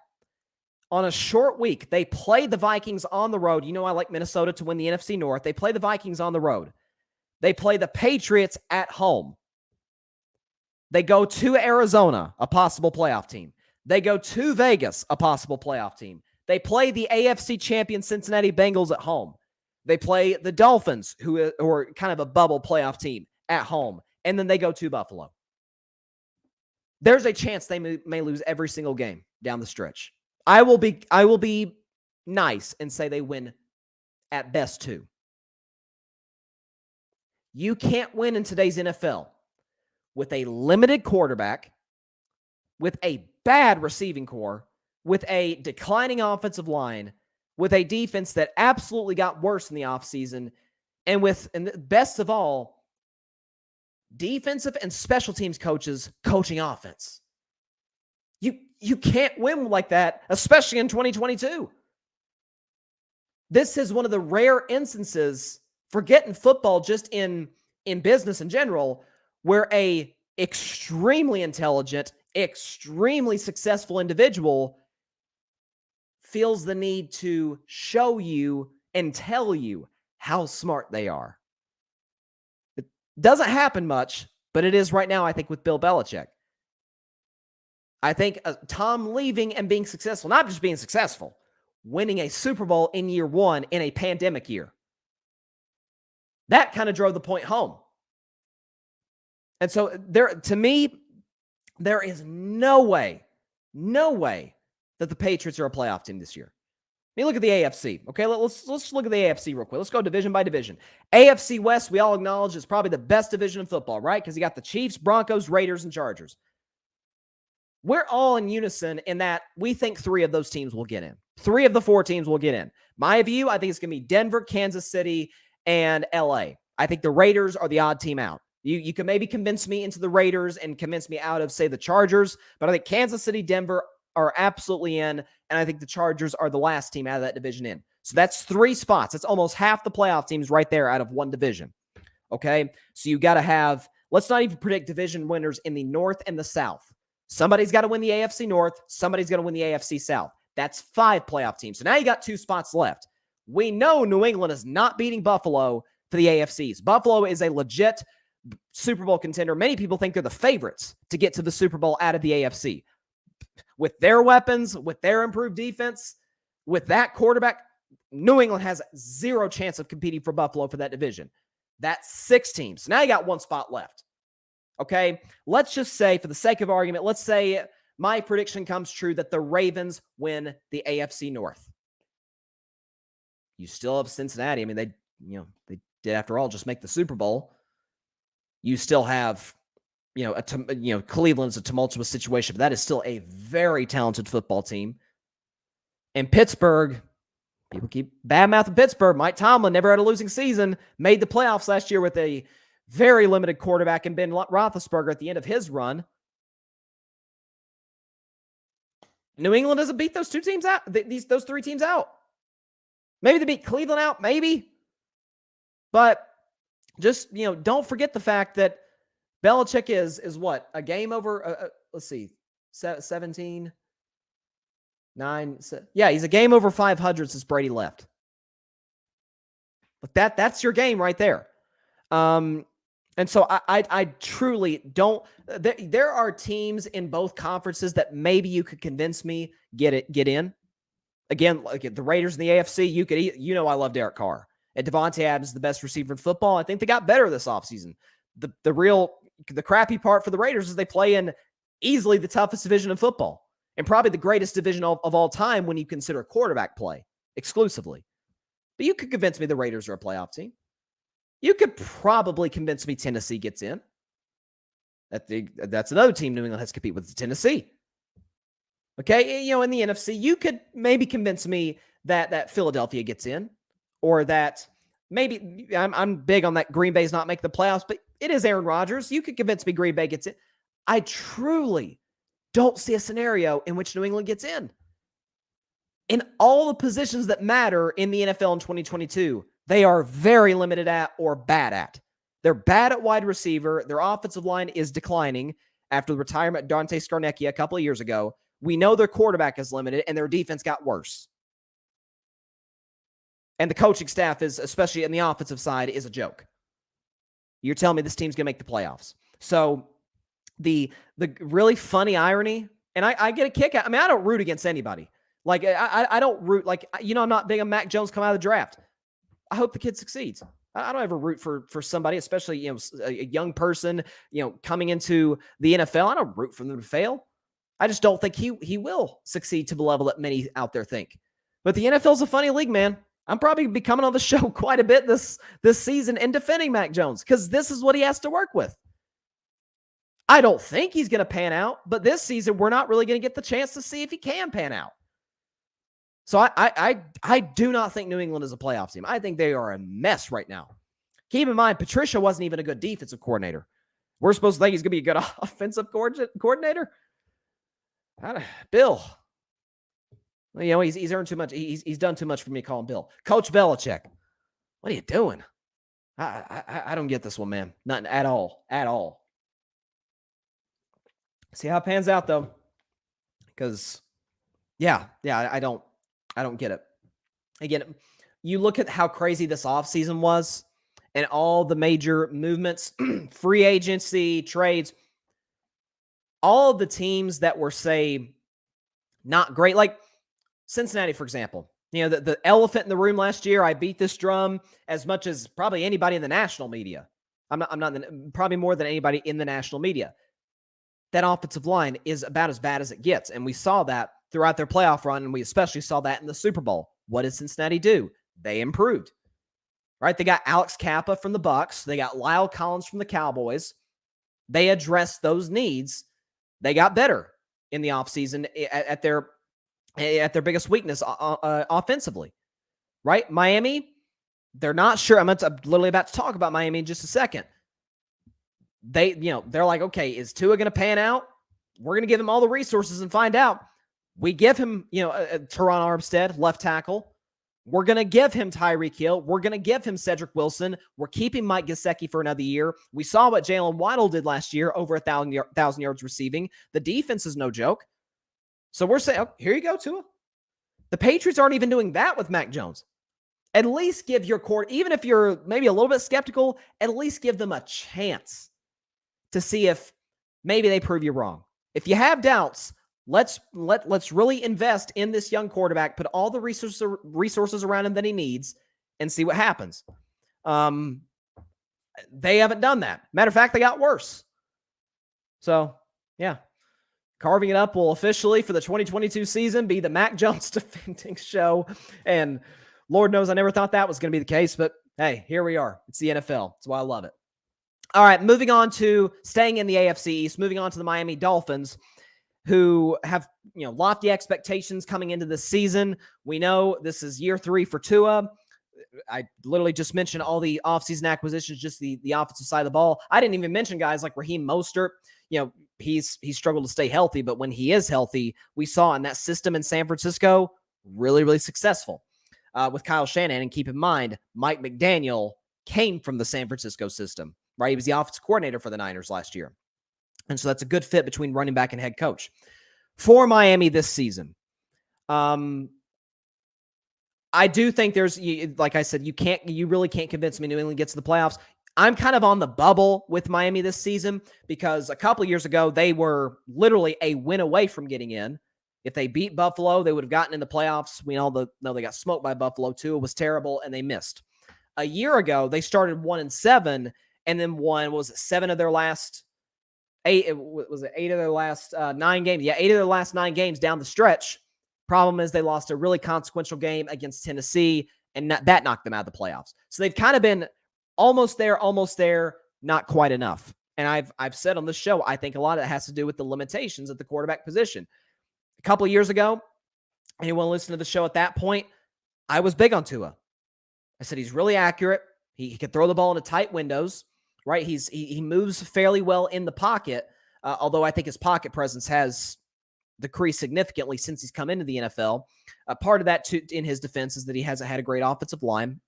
on a short week, they play the Vikings on the road. You know I like Minnesota to win the NFC North. They play the Vikings on the road. They play the Patriots at home. They go to Arizona, a possible playoff team. They go to Vegas, a possible playoff team. They play the AFC champion Cincinnati Bengals at home. They play the Dolphins, who are kind of a bubble playoff team, at home. And then they go to Buffalo. There's a chance they may lose every single game down the stretch. I will be nice and say they win at best 2. You can't win in today's NFL with a limited quarterback, with a bad receiving core, with a declining offensive line, with a defense that absolutely got worse in the offseason, and best of all, defensive and special teams coaches coaching offense. You can't win like that, especially in 2022. This is one of the rare instances, forgetting football, just in business in general, where a extremely intelligent, extremely successful individual feels the need to show you and tell you how smart they are. It doesn't happen much, but it is right now, I think, with Bill Belichick. I think Tom leaving and being successful, not just being successful, winning a Super Bowl in year 1 in a pandemic year. That kind of drove the point home. And so to me, there is no way that the Patriots are a playoff team this year. I mean, look at the AFC. Okay, let's look at the AFC real quick. Let's go division by division. AFC West, we all acknowledge, is probably the best division in football, right? Because you got the Chiefs, Broncos, Raiders, and Chargers. We're all in unison in that we think 3 of those teams will get in. 3 of the 4 teams will get in. My view, I think it's going to be Denver, Kansas City, and LA. I think the Raiders are the odd team out. You can maybe convince me into the Raiders and convince me out of, say, the Chargers, but I think Kansas City, Denver are absolutely in, and I think the Chargers are the last team out of that division in. So that's 3 spots. That's almost half the playoff teams right there out of one division. Okay? So you got to have, let's not even predict division winners in the North and the South. Somebody's got to win the AFC North. Somebody's going to win the AFC South. That's 5 playoff teams. So now you got 2 spots left. We know New England is not beating Buffalo for the AFCs. Buffalo is a legit Super Bowl contender. Many people think they're the favorites to get to the Super Bowl out of the AFC. With their weapons, with their improved defense, with that quarterback, New England has 0 chance of competing for Buffalo for that division. That's 6 teams. Now you got 1 spot left. Okay, let's just say, for the sake of argument, let's say my prediction comes true that the Ravens win the AFC North. You still have Cincinnati. I mean, they did, after all, just make the Super Bowl. You still have, Cleveland's a tumultuous situation, but that is still a very talented football team. And Pittsburgh, people keep bad-mouthing Pittsburgh. Mike Tomlin never had a losing season, made the playoffs last year with a very limited quarterback and Ben Roethlisberger at the end of his run. New England doesn't beat those 2 teams out, those 3 teams out. Maybe they beat Cleveland out, maybe. But just, don't forget the fact that Belichick is what? A game over, let's see, 17, 9. Yeah, he's a game over 500 since Brady left. But that's your game right there. And so I truly don't. There are teams in both conferences that maybe you could convince me get in. Again, like the Raiders in the AFC, I love Derek Carr. And Devontae Adams is the best receiver in football. I think they got better this offseason. The crappy part for the Raiders is they play in easily the toughest division in football and probably the greatest division of all time when you consider quarterback play exclusively. But you could convince me the Raiders are a playoff team. You could probably convince me Tennessee gets in. That's another team New England has to compete with, Tennessee. Okay, in the NFC, you could maybe convince me that Philadelphia gets in, or that maybe I'm big on that Green Bay's not making the playoffs, but it is Aaron Rodgers. You could convince me Green Bay gets in. I truly don't see a scenario in which New England gets in all the positions that matter in the NFL in 2022. They are very limited at or bad at. They're bad at wide receiver. Their offensive line is declining after the retirement of Dante Scarnecchia a couple of years ago. We know their quarterback is limited, and their defense got worse. And the coaching staff is, especially in the offensive side, is a joke. You're telling me this team's going to make the playoffs. So the really funny irony, and I get a kick out. I mean, I don't root against anybody. Like, I don't root, like, I'm not big on Mac Jones coming out of the draft. I hope the kid succeeds. I don't ever root for somebody, especially, a young person, coming into the NFL. I don't root for them to fail. I just don't think he will succeed to the level that many out there think. But the NFL is a funny league, man. I'm probably be coming on the show quite a bit this season and defending Mac Jones, because this is what he has to work with. I don't think he's going to pan out, but this season we're not really going to get the chance to see if he can pan out. So I do not think New England is a playoff team. I think they are a mess right now. Keep in mind, Patricia wasn't even a good defensive coordinator. We're supposed to think he's going to be a good offensive coordinator. Bill. He's earned too much. He's done too much for me to call him Bill. Coach Belichick. What are you doing? I don't get this one, man. Not at all. At all. See how it pans out, though. Because, I don't get it. Again, you look at how crazy this offseason was and all the major movements, free agency, trades, all of the teams that were, say, not great. Like Cincinnati, for example. The elephant in the room last year, I beat this drum as much as probably anybody in the national media. I'm not probably more than anybody in the national media. That offensive line is about as bad as it gets. And we saw that throughout their playoff run, and we especially saw that in the Super Bowl. What did Cincinnati do? They improved. Right? They got Alex Kappa from the Bucs. They got Lyle Collins from the Cowboys. They addressed those needs. They got better in the offseason at their biggest weakness offensively. Right? Miami, they're not sure. I'm literally about to talk about Miami in just a second. They're like, okay, is Tua going to pan out? We're going to give him all the resources and find out. We give him, Teron Armstead, left tackle. We're going to give him Tyreek Hill. We're going to give him Cedric Wilson. We're keeping Mike Gesicki for another year. We saw what Jalen Waddle did last year, over 1,000 yards receiving. The defense is no joke. So we're saying, oh, here you go, Tua. The Patriots aren't even doing that with Mac Jones. At least give your court, even if you're maybe a little bit skeptical, at least give them a chance to see if maybe they prove you wrong. If you have doubts, let's really invest in this young quarterback, put all the resources around him that he needs, and see what happens. They haven't done that. Matter of fact, they got worse. So, yeah. Carving It Up will officially, for the 2022 season, be the Mac Jones defending show. And Lord knows I never thought that was going to be the case, but hey, here we are. It's the NFL. That's why I love it. All right, moving on to staying in the AFC East, moving on to the Miami Dolphins, who have, lofty expectations coming into this season. We know this is year 3 for Tua. I literally just mentioned all the offseason acquisitions, just the offensive side of the ball. I didn't even mention guys like Raheem Mostert. He's struggled to stay healthy, but when he is healthy, we saw in that system in San Francisco, really, really successful with Kyle Shanahan. And keep in mind, Mike McDaniel came from the San Francisco system. Right, he was the offensive coordinator for the Niners last year. And so that's a good fit between running back and head coach. For Miami this season, I do think there's, like I said, you really can't convince me New England gets to the playoffs. I'm kind of on the bubble with Miami this season because a couple of years ago, they were literally a win away from getting in. If they beat Buffalo, they would have gotten in the playoffs. We all know they got smoked by Buffalo too. It was terrible, and they missed. A year ago, they started 1-7, and then won, was it 7 of their last 8? Was it 8 of their last 9 games? Yeah, 8 of their last 9 games down the stretch. Problem is they lost a really consequential game against Tennessee, and that knocked them out of the playoffs. So they've kind of been almost there, not quite enough. And I've said on this show, I think a lot of it has to do with the limitations at the quarterback position. A couple of years ago, anyone listening to the show at that point, I was big on Tua. I said he's really accurate. He can throw the ball into tight windows, right? He moves fairly well in the pocket, although I think his pocket presence has decreased significantly since he's come into the NFL. Part of that, in his defense, is that he hasn't had a great offensive line,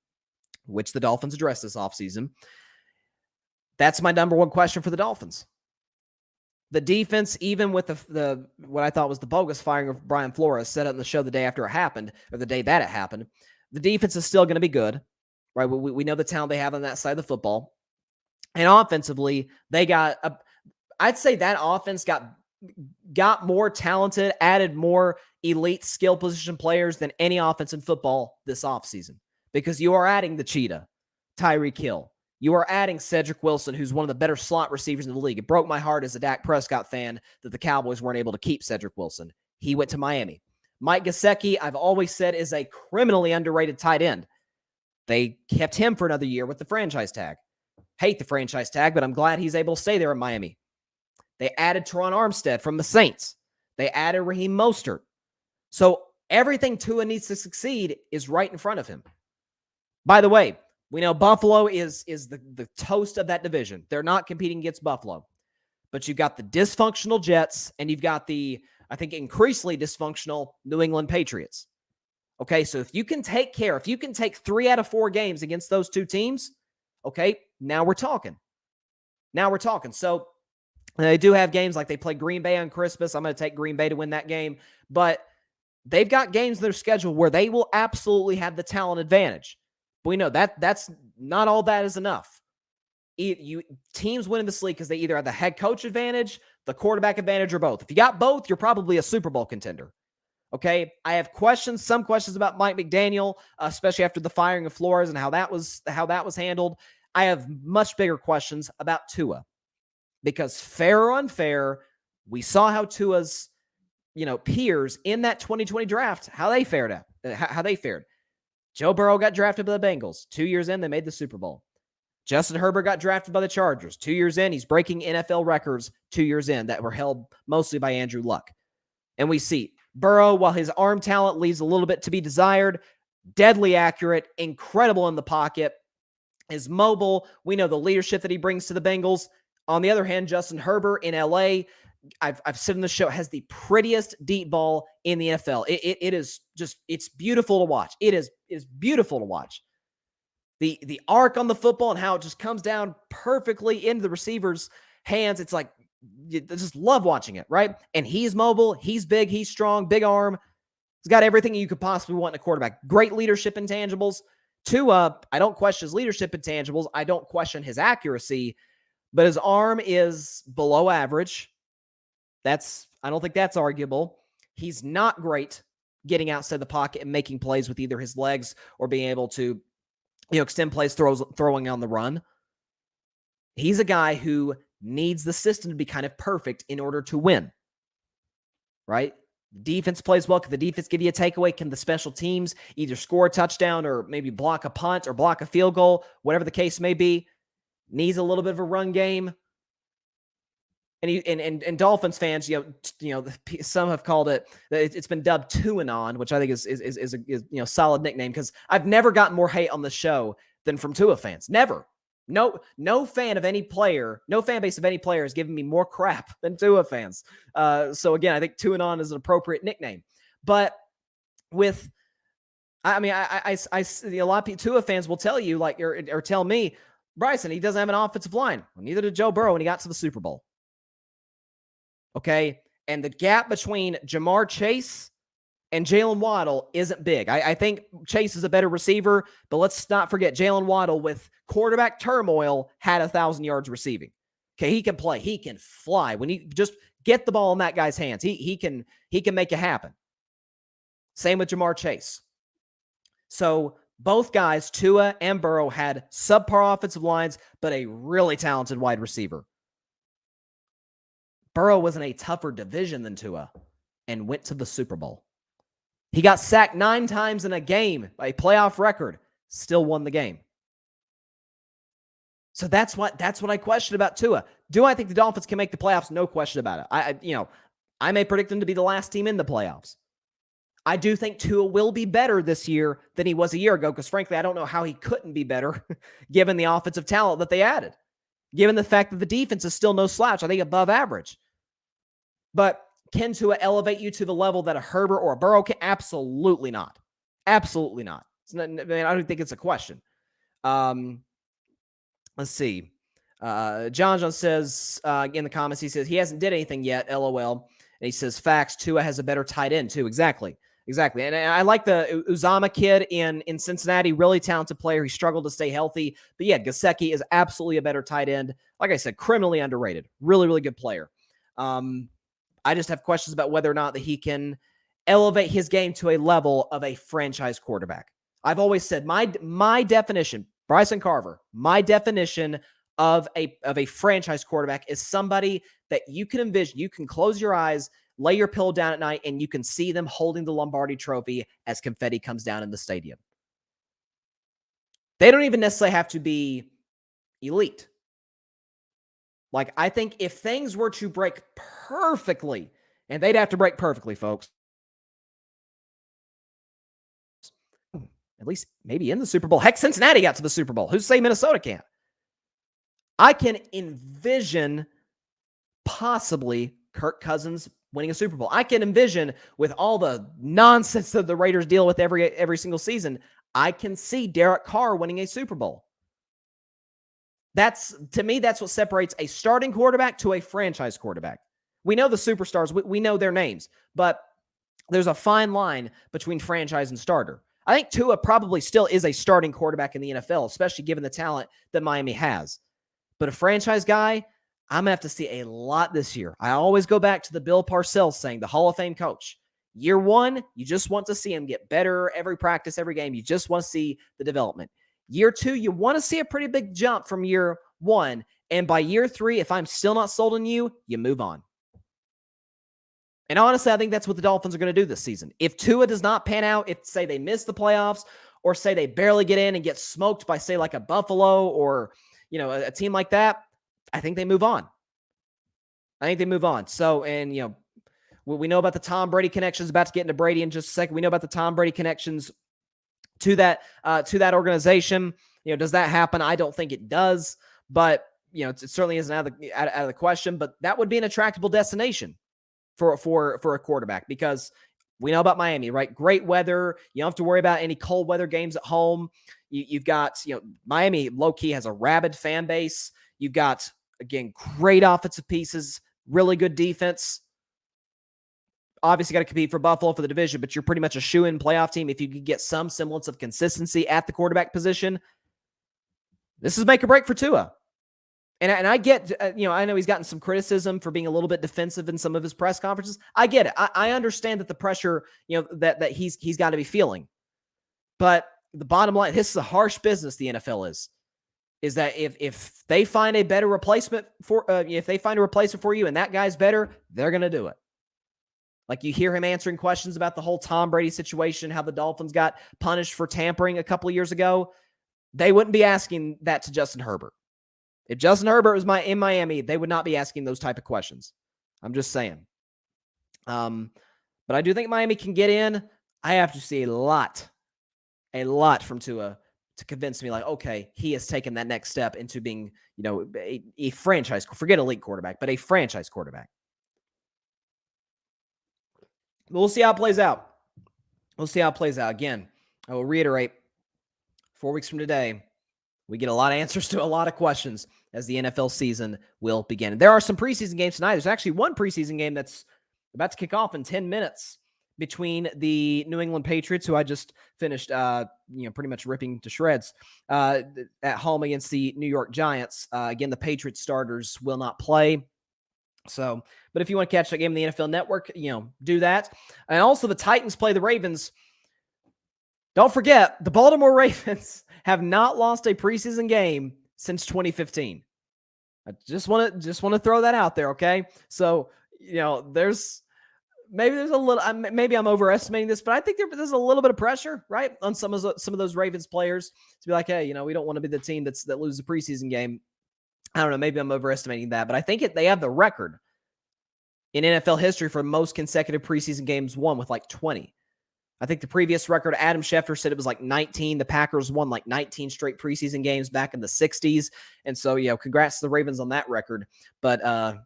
which the Dolphins addressed this offseason. That's my number one question for the Dolphins. The defense, even with the what I thought was the bogus firing of Brian Flores, set up in the show the day after it happened, or the day that it happened, the defense is still going to be good, right? We know the talent they have on that side of the football. And offensively, they got I'd say that offense got more talented, added more elite skill position players than any offense in football this offseason, because you are adding the Cheetah, Tyreek Hill. You are adding Cedric Wilson, who's one of the better slot receivers in the league. It broke my heart as a Dak Prescott fan that the Cowboys weren't able to keep Cedric Wilson. He went to Miami. Mike Gesicki, I've always said, is a criminally underrated tight end. They kept him for another year with the franchise tag. Hate the franchise tag, but I'm glad he's able to stay there in Miami. They added Teron Armstead from the Saints. They added Raheem Mostert. So everything Tua needs to succeed is right in front of him. By the way, we know Buffalo is the toast of that division. They're not competing against Buffalo. But you've got the dysfunctional Jets, and you've got the, I think, increasingly dysfunctional New England Patriots. Okay, so if you can take 3 out of 4 games against those two teams, okay, now we're talking. So they do have games like they play Green Bay on Christmas. I'm going to take Green Bay to win that game. But they've got games in their schedule where they will absolutely have the talent advantage. But we know that's not all that is enough. Teams win in this league because they either have the head coach advantage, the quarterback advantage, or both. If you got both, you're probably a Super Bowl contender. Okay, I have some questions about Mike McDaniel, especially after the firing of Flores and how that was handled. I have much bigger questions about Tua, because fair or unfair, we saw how Tua's peers in that 2020 draft, how they fared. Joe Burrow got drafted by the Bengals. 2 years in, they made the Super Bowl. Justin Herbert got drafted by the Chargers. 2 years in, he's breaking NFL records 2 years in that were held mostly by Andrew Luck. And we see Burrow, while his arm talent leaves a little bit to be desired, deadly accurate, incredible in the pocket, is mobile. We know the leadership that he brings to the Bengals. On the other hand, Justin Herbert in LA, I've said in the show, has the prettiest deep ball in the NFL. It is just, it's beautiful to watch. It is beautiful to watch. The arc on the football and how it just comes down perfectly into the receiver's hands. It's like, you just love watching it, right? And he's mobile, he's big, he's strong, big arm. He's got everything you could possibly want in a quarterback. Great leadership intangibles. Tua, I don't question his leadership intangibles. I don't question his accuracy, but his arm is below average. I don't think that's arguable. He's not great getting outside the pocket and making plays with either his legs or being able to, extend plays, throwing on the run. He's a guy who needs the system to be kind of perfect in order to win, right? Defense plays well. Can the defense give you a takeaway? Can the special teams either score a touchdown or maybe block a punt or block a field goal, whatever the case may be? Needs a little bit of a run game. And Dolphins fans, some have called it's been dubbed Tuanon, which I think is a solid nickname, because I've never gotten more hate on the show than from Tua fans. Never. No fan of any player, no fan base of any player has given me more crap than Tua fans. So again, I think Tuanon is an appropriate nickname. But a lot of Tua fans will tell you, or tell me, Bryson, he doesn't have an offensive line. Well, neither did Joe Burrow when he got to the Super Bowl. Okay, and the gap between Jamar Chase and Jalen Waddle isn't big. I think Chase is a better receiver, but let's not forget Jalen Waddle, with quarterback turmoil, had 1,000 yards receiving. Okay, he can play. He can fly. When you just get the ball in that guy's hands, he can make it happen. Same with Jamar Chase. So both guys, Tua and Burrow, had subpar offensive lines, but a really talented wide receiver. Burrow was in a tougher division than Tua and went to the Super Bowl. He got sacked 9 times in a game by a playoff record, still won the game. So that's what I question about Tua. Do I think the Dolphins can make the playoffs? No question about it. I may predict them to be the last team in the playoffs. I do think Tua will be better this year than he was a year ago because, frankly, I don't know how he couldn't be better given the offensive talent that they added, given the fact that the defense is still no slouch, I think above average. But can Tua elevate you to the level that a Herbert or a Burrow can? Absolutely not. Absolutely not. I don't think it's a question. Let's see. John says in the comments, he says he hasn't did anything yet, LOL. And he says, facts, Tua has a better tight end too. Exactly. And I like the Uzama kid in Cincinnati, really talented player. He struggled to stay healthy. But yeah, Gesicki is absolutely a better tight end. Like I said, criminally underrated. Really, really good player. I just have questions about whether or not that he can elevate his game to a level of a franchise quarterback. I've always said my definition, Bryson Carver, my definition of a franchise quarterback is somebody that you can envision. You can close your eyes, lay your pillow down at night, and you can see them holding the Lombardi trophy as confetti comes down in the stadium. They don't even necessarily have to be elite. Like, I think if things were to break perfectly, and they'd have to break perfectly, folks, at least maybe in the Super Bowl. Heck, Cincinnati got to the Super Bowl. Who's to say Minnesota can't? I can envision possibly Kirk Cousins winning a Super Bowl. I can envision, with all the nonsense that the Raiders deal with every single season, I can see Derek Carr winning a Super Bowl. To me, that's what separates a starting quarterback to a franchise quarterback. We know the superstars. We know their names. But there's a fine line between franchise and starter. I think Tua probably still is a starting quarterback in the NFL, especially given the talent that Miami has. But a franchise guy, I'm going to have to see a lot this year. I always go back to the Bill Parcells saying, the Hall of Fame coach. Year one, you just want to see him get better every practice, every game. You just want to see the development. Year two, you want to see a pretty big jump from year one. And by year three, if I'm still not sold on you, you move on. And honestly, I think that's what the Dolphins are going to do this season. If Tua does not pan out, if, say, they miss the playoffs, or say they barely get in and get smoked by, say, like a Buffalo or, a team like that, I think they move on. So, and, we know about the Tom Brady connections, about to get into Brady in just a second. We know about the Tom Brady connections to that organization. Does that happen? I don't think it does, but, it certainly isn't out of the question, but that would be an attractable destination for a quarterback, because we know about Miami, right? Great weather. You don't have to worry about any cold weather games at home. You've got, Miami low-key has a rabid fan base. You've got, again, great offensive pieces, really good defense. Obviously got to compete for Buffalo for the division, but you're pretty much a shoe-in playoff team if you could get some semblance of consistency at the quarterback position. This is make or break for Tua. And I get, I know he's gotten some criticism for being a little bit defensive in some of his press conferences. I get it. I understand that the pressure, that he's got to be feeling. But the bottom line, this is a harsh business, the NFL is that if they find a better replacement for you and that guy's better, they're going to do it. Like, you hear him answering questions about the whole Tom Brady situation, how the Dolphins got punished for tampering a couple of years ago. They wouldn't be asking that to Justin Herbert. If Justin Herbert was in Miami, they would not be asking those type of questions. I'm just saying. But I do think Miami can get in. I have to see a lot from Tua to convince me, like, okay, he has taken that next step into being, a franchise, forget elite quarterback, but a franchise quarterback. We'll see how it plays out. Again, I will reiterate, 4 weeks from today, we get a lot of answers to a lot of questions as the NFL season will begin. And there are some preseason games tonight. There's actually one preseason game that's about to kick off in 10 minutes between the New England Patriots, who I just finished, pretty much ripping to shreds, at home against the New York Giants. Again, the Patriots starters will not play. So, but if you want to catch that game on the NFL Network, do that. And also the Titans play the Ravens. Don't forget, the Baltimore Ravens have not lost a preseason game since 2015. I just want to throw that out there, okay? So, there's a little, maybe I'm overestimating this, but I think there's a little bit of pressure, right, on some of those Ravens players to be like, hey, we don't want to be the team that loses a preseason game. I don't know, maybe I'm overestimating that, but I think they have the record in NFL history for most consecutive preseason games won with like 20. I think the previous record, Adam Schefter said it was like 19. The Packers won like 19 straight preseason games back in the 60s. And so, congrats to the Ravens on that record. But,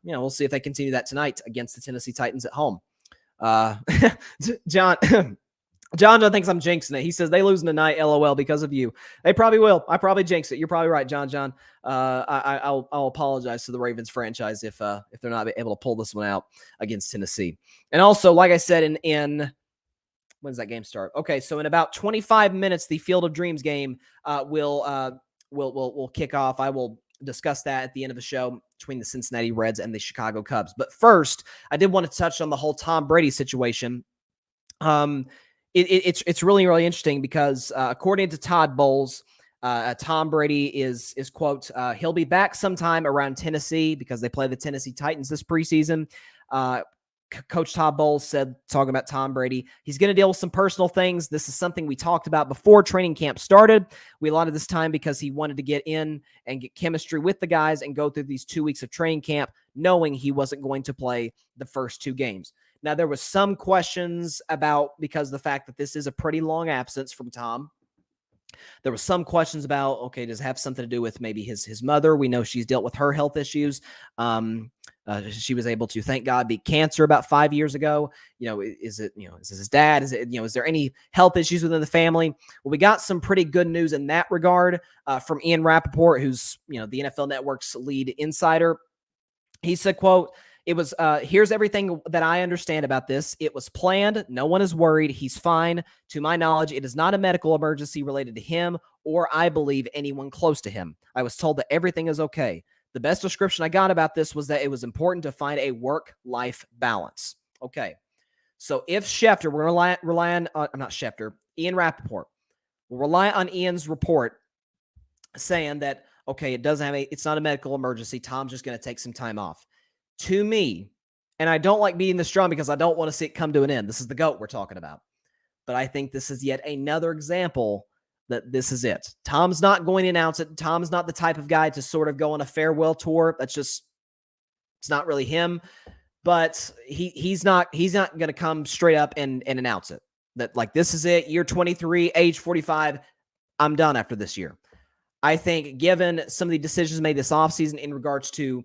we'll see if they continue that tonight against the Tennessee Titans at home. John thinks I'm jinxing it. He says they losing tonight, LOL, because of you. They probably will. I probably jinx it. You're probably right, John. I'll apologize to the Ravens franchise if they're not able to pull this one out against Tennessee. And also, like I said, in when does that game start? Okay, so in about 25 minutes, the Field of Dreams game will kick off. I will discuss that at the end of the show between the Cincinnati Reds and the Chicago Cubs. But first, I did want to touch on the whole Tom Brady situation. It's really, really interesting because according to Todd Bowles, Tom Brady is quote, he'll be back sometime around Tennessee because they play the Tennessee Titans this preseason. Coach Todd Bowles said, talking about Tom Brady, he's going to deal with some personal things. This is something we talked about before training camp started. We allotted this time because he wanted to get in and get chemistry with the guys and go through these 2 weeks of training camp, knowing he wasn't going to play the first 2 games. Now, there was some questions about, because of the fact that this is a pretty long absence from Tom, there was some questions about, okay, does it have something to do with maybe his mother? We know she's dealt with her health issues. She was able to, thank God, beat cancer about 5 years ago. Is it his dad? Is there any health issues within the family? Well, we got some pretty good news in that regard from Ian Rappaport, who's, the NFL Network's lead insider. He said, quote, it was, here's everything that I understand about this. It was planned. No one is worried. He's fine. To my knowledge, it is not a medical emergency related to him or I believe anyone close to him. I was told that everything is okay. The best description I got about this was that it was important to find a work-life balance. Okay. So if Schefter, we're relying on, not Schefter, Ian Rappaport, we'll rely on Ian's report saying that, okay, it's not a medical emergency. Tom's just going to take some time off. To me, and I don't like beating this drum because I don't want to see it come to an end. This is the GOAT we're talking about. But I think this is yet another example that this is it. Tom's not going to announce it. Tom's not the type of guy to sort of go on a farewell tour. It's not really him. But he's not going to come straight up and announce it. That, like, this is it, year 23, age 45, I'm done after this year. I think given some of the decisions made this offseason in regards to,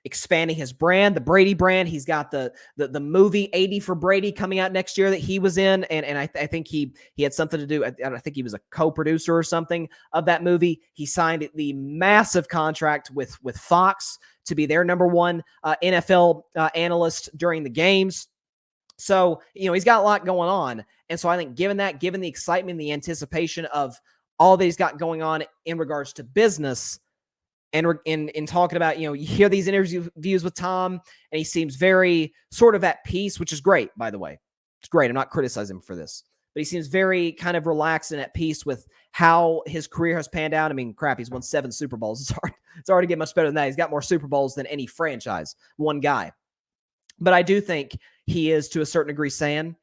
expanding his brand, the Brady brand. He's got the movie 80 for Brady coming out next year that he was in. And I think he had something to do. I think he was a co-producer or something of that movie. He signed the massive contract with Fox to be their number one NFL analyst during the games. So, he's got a lot going on. And so I think given the excitement, the anticipation of all that he's got going on in regards to business, and in talking about, you hear these interviews with Tom, and he seems very sort of at peace, which is great, by the way. It's great. I'm not criticizing him for this. But he seems very kind of relaxed and at peace with how his career has panned out. I mean, crap, he's won 7 Super Bowls. It's hard to get much better than that. He's got more Super Bowls than any franchise, one guy. But I do think he is, to a certain degree, saying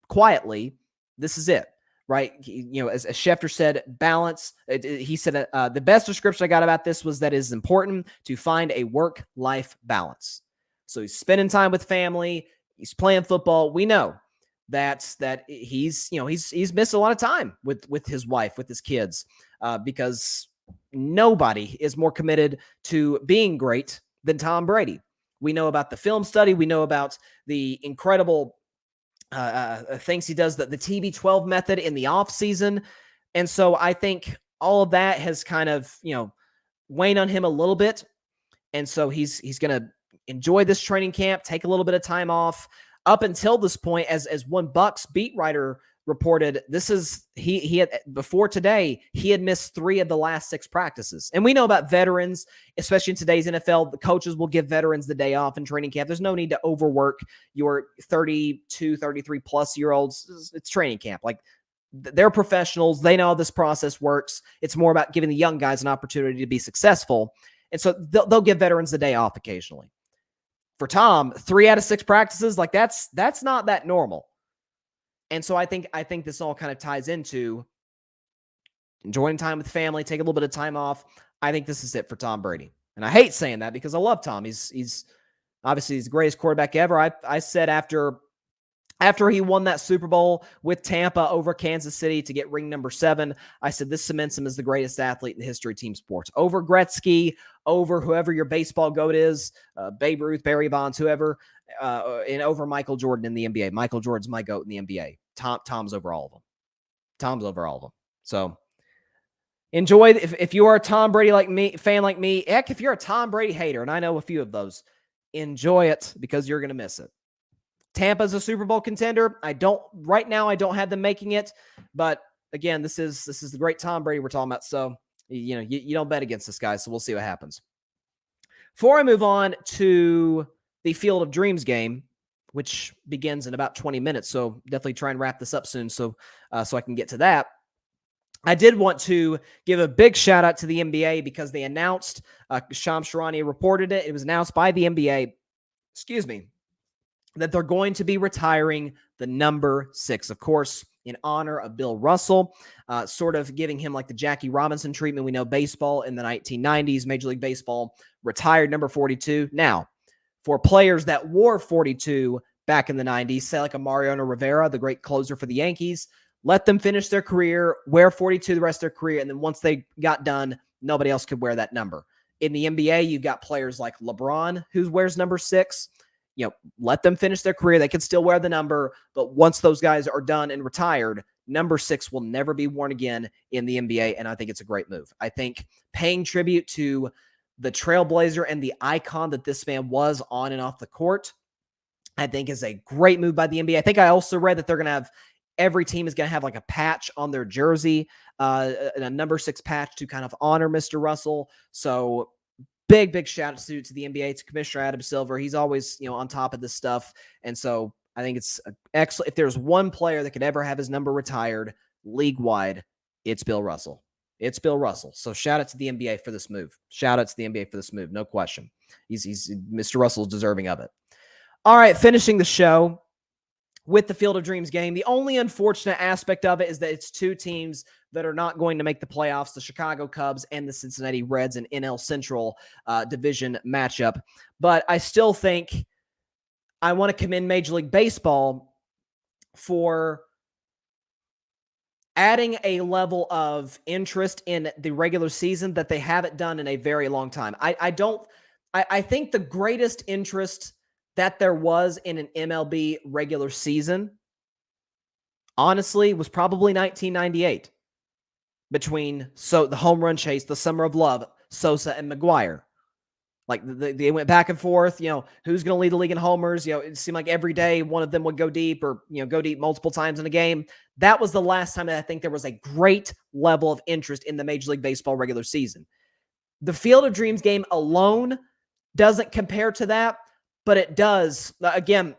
quietly, this is it. Right. As Schefter said, balance. He said the best description I got about this was that it is important to find a work-life balance. So he's spending time with family. He's playing football. We know that he's missed a lot of time with his wife, with his kids, because nobody is more committed to being great than Tom Brady. We know about the film study. We know about the incredible things he does, the TB12 method in the off season. And so I think all of that has kind of, waned on him a little bit. And so he's going to enjoy this training camp, take a little bit of time off. Up until this point, as one Bucs beat writer reported, he had, before today, he had missed 3 of the last 6 practices. And we know about veterans, especially in today's NFL, the coaches will give veterans the day off in training camp. There's no need to overwork your 32, 33 plus year olds. It's training camp. Like, they're professionals. They know how this process works. It's more about giving the young guys an opportunity to be successful. And so they'll give veterans the day off occasionally. For Tom, 3 out of 6 practices, like that's not that normal. And so I think this all kind of ties into enjoying time with family, take a little bit of time off. I think this is it for Tom Brady. And I hate saying that because I love Tom. He's Obviously, he's the greatest quarterback ever. I said after he won that Super Bowl with Tampa over Kansas City to get ring number 7, I said this cements him as the greatest athlete in the history of team sports. Over Gretzky, over whoever your baseball goat is, Babe Ruth, Barry Bonds, whoever, and over Michael Jordan in the NBA. Michael Jordan's my goat in the NBA. Tom's over all of them. Tom's over all of them. So enjoy. If you are a Tom Brady fan like me, heck, if you're a Tom Brady hater, and I know a few of those, enjoy it because you're going to miss it. Tampa's a Super Bowl contender. Right now I don't have them making it, but again, this is the great Tom Brady we're talking about. So, you don't bet against this guy. So we'll see what happens. Before I move on to the Field of Dreams game, which begins in about 20 minutes. So definitely try and wrap this up soon. So I can get to that. I did want to give a big shout out to the NBA because they announced, Shams Charania reported it. It was announced by the NBA, that they're going to be retiring the number 6, of course, in honor of Bill Russell, sort of giving him like the Jackie Robinson treatment. We know baseball in the 1990s, Major League Baseball retired number 42. Now, for players that wore 42 back in the 90s, say like a Mariano Rivera, the great closer for the Yankees, let them finish their career, wear 42 the rest of their career, and then once they got done, nobody else could wear that number. In the NBA, you've got players like LeBron, who wears number 6. Let them finish their career. They can still wear the number, but once those guys are done and retired, number 6 will never be worn again in the NBA, and I think it's a great move. I think paying tribute to the trailblazer and the icon that this man was on and off the court, I think is a great move by the NBA. I think I also read that they're going to have every team is going to have like a patch on their jersey, a number 6 patch to kind of honor Mr. Russell. So big shout out to the NBA, to Commissioner Adam Silver. He's always, on top of this stuff. And so I think it's excellent. If there's one player that could ever have his number retired league-wide, it's Bill Russell. It's Bill Russell. So shout out to the NBA for this move. No question. He's Mr. Russell's deserving of it. All right, finishing the show with the Field of Dreams game. The only unfortunate aspect of it is that it's 2 teams that are not going to make the playoffs, the Chicago Cubs and the Cincinnati Reds, an NL Central division matchup. But I still think I want to commend Major League Baseball for adding a level of interest in the regular season that they haven't done in a very long time. I think the greatest interest that there was in an MLB regular season, honestly, was probably 1998 between the home run chase, the summer of love, Sosa and McGwire. Like they went back and forth, who's going to lead the league in homers? It seemed like every day one of them would go deep or, go deep multiple times in a game. That was the last time that I think there was a great level of interest in the Major League Baseball regular season. The Field of Dreams game alone doesn't compare to that, but it does. Again,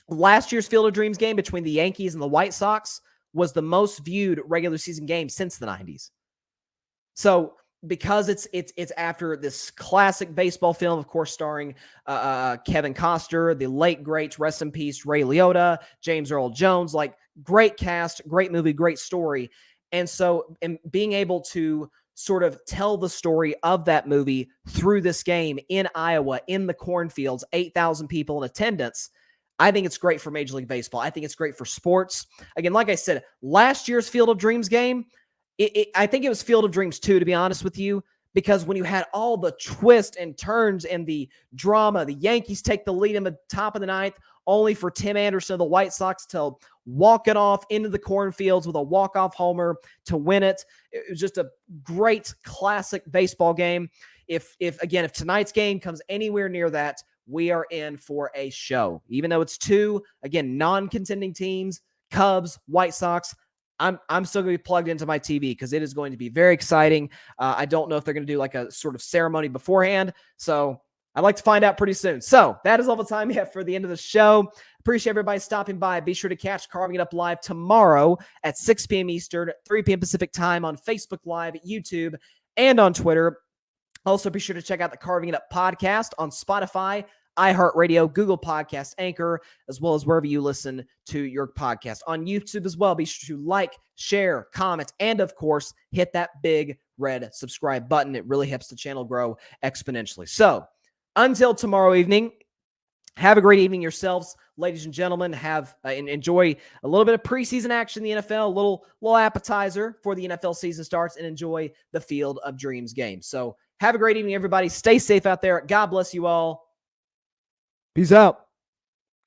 last year's Field of Dreams game between the Yankees and the White Sox was the most viewed regular season game since the 90s. So because it's after this classic baseball film, of course, starring Kevin Costner, the late great, rest in peace, Ray Liotta, James Earl Jones, like great cast, great movie, great story. And so being able to sort of tell the story of that movie through this game in Iowa, in the cornfields, 8,000 people in attendance, I think it's great for Major League Baseball. I think it's great for sports. Again, like I said, last year's Field of Dreams game, I think it was Field of Dreams 2, to be honest with you, because when you had all the twists and turns and the drama, the Yankees take the lead in the top of the 9th, only for Tim Anderson of the White Sox to walk it off into the cornfields with a walk-off homer to win it. It was just a great classic baseball game. If tonight's game comes anywhere near that, we are in for a show. Even though it's 2, again, non-contending teams, Cubs, White Sox, I'm still going to be plugged into my TV because it is going to be very exciting. I don't know if they're going to do like a sort of ceremony beforehand, so I'd like to find out pretty soon. So that is all the time we have for the end of the show. Appreciate everybody stopping by. Be sure to catch Carving It Up Live tomorrow at 6 p.m. Eastern, 3 p.m. Pacific time on Facebook Live, YouTube, and on Twitter. Also, be sure to check out the Carving It Up podcast on Spotify, iHeartRadio, Google Podcast, Anchor, as well as wherever you listen to your podcast. On YouTube as well, be sure to like, share, comment, and of course, hit that big red subscribe button. It really helps the channel grow exponentially. So, until tomorrow evening, Have a great evening yourselves, ladies and gentlemen. Have and enjoy a little bit of preseason action in the NFL, a little appetizer for the NFL season starts, and enjoy the Field of Dreams game. So have a great evening, everybody. Stay safe out there. God bless you all. Peace out.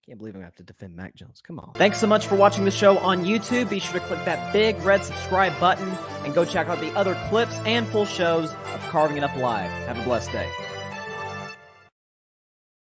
Can't believe I'm going to have to defend Mac Jones. Come on. Thanks so much for watching the show on YouTube. Be sure to click that big red subscribe button and go check out the other clips and full shows of Carving It Up Live. Have a blessed day.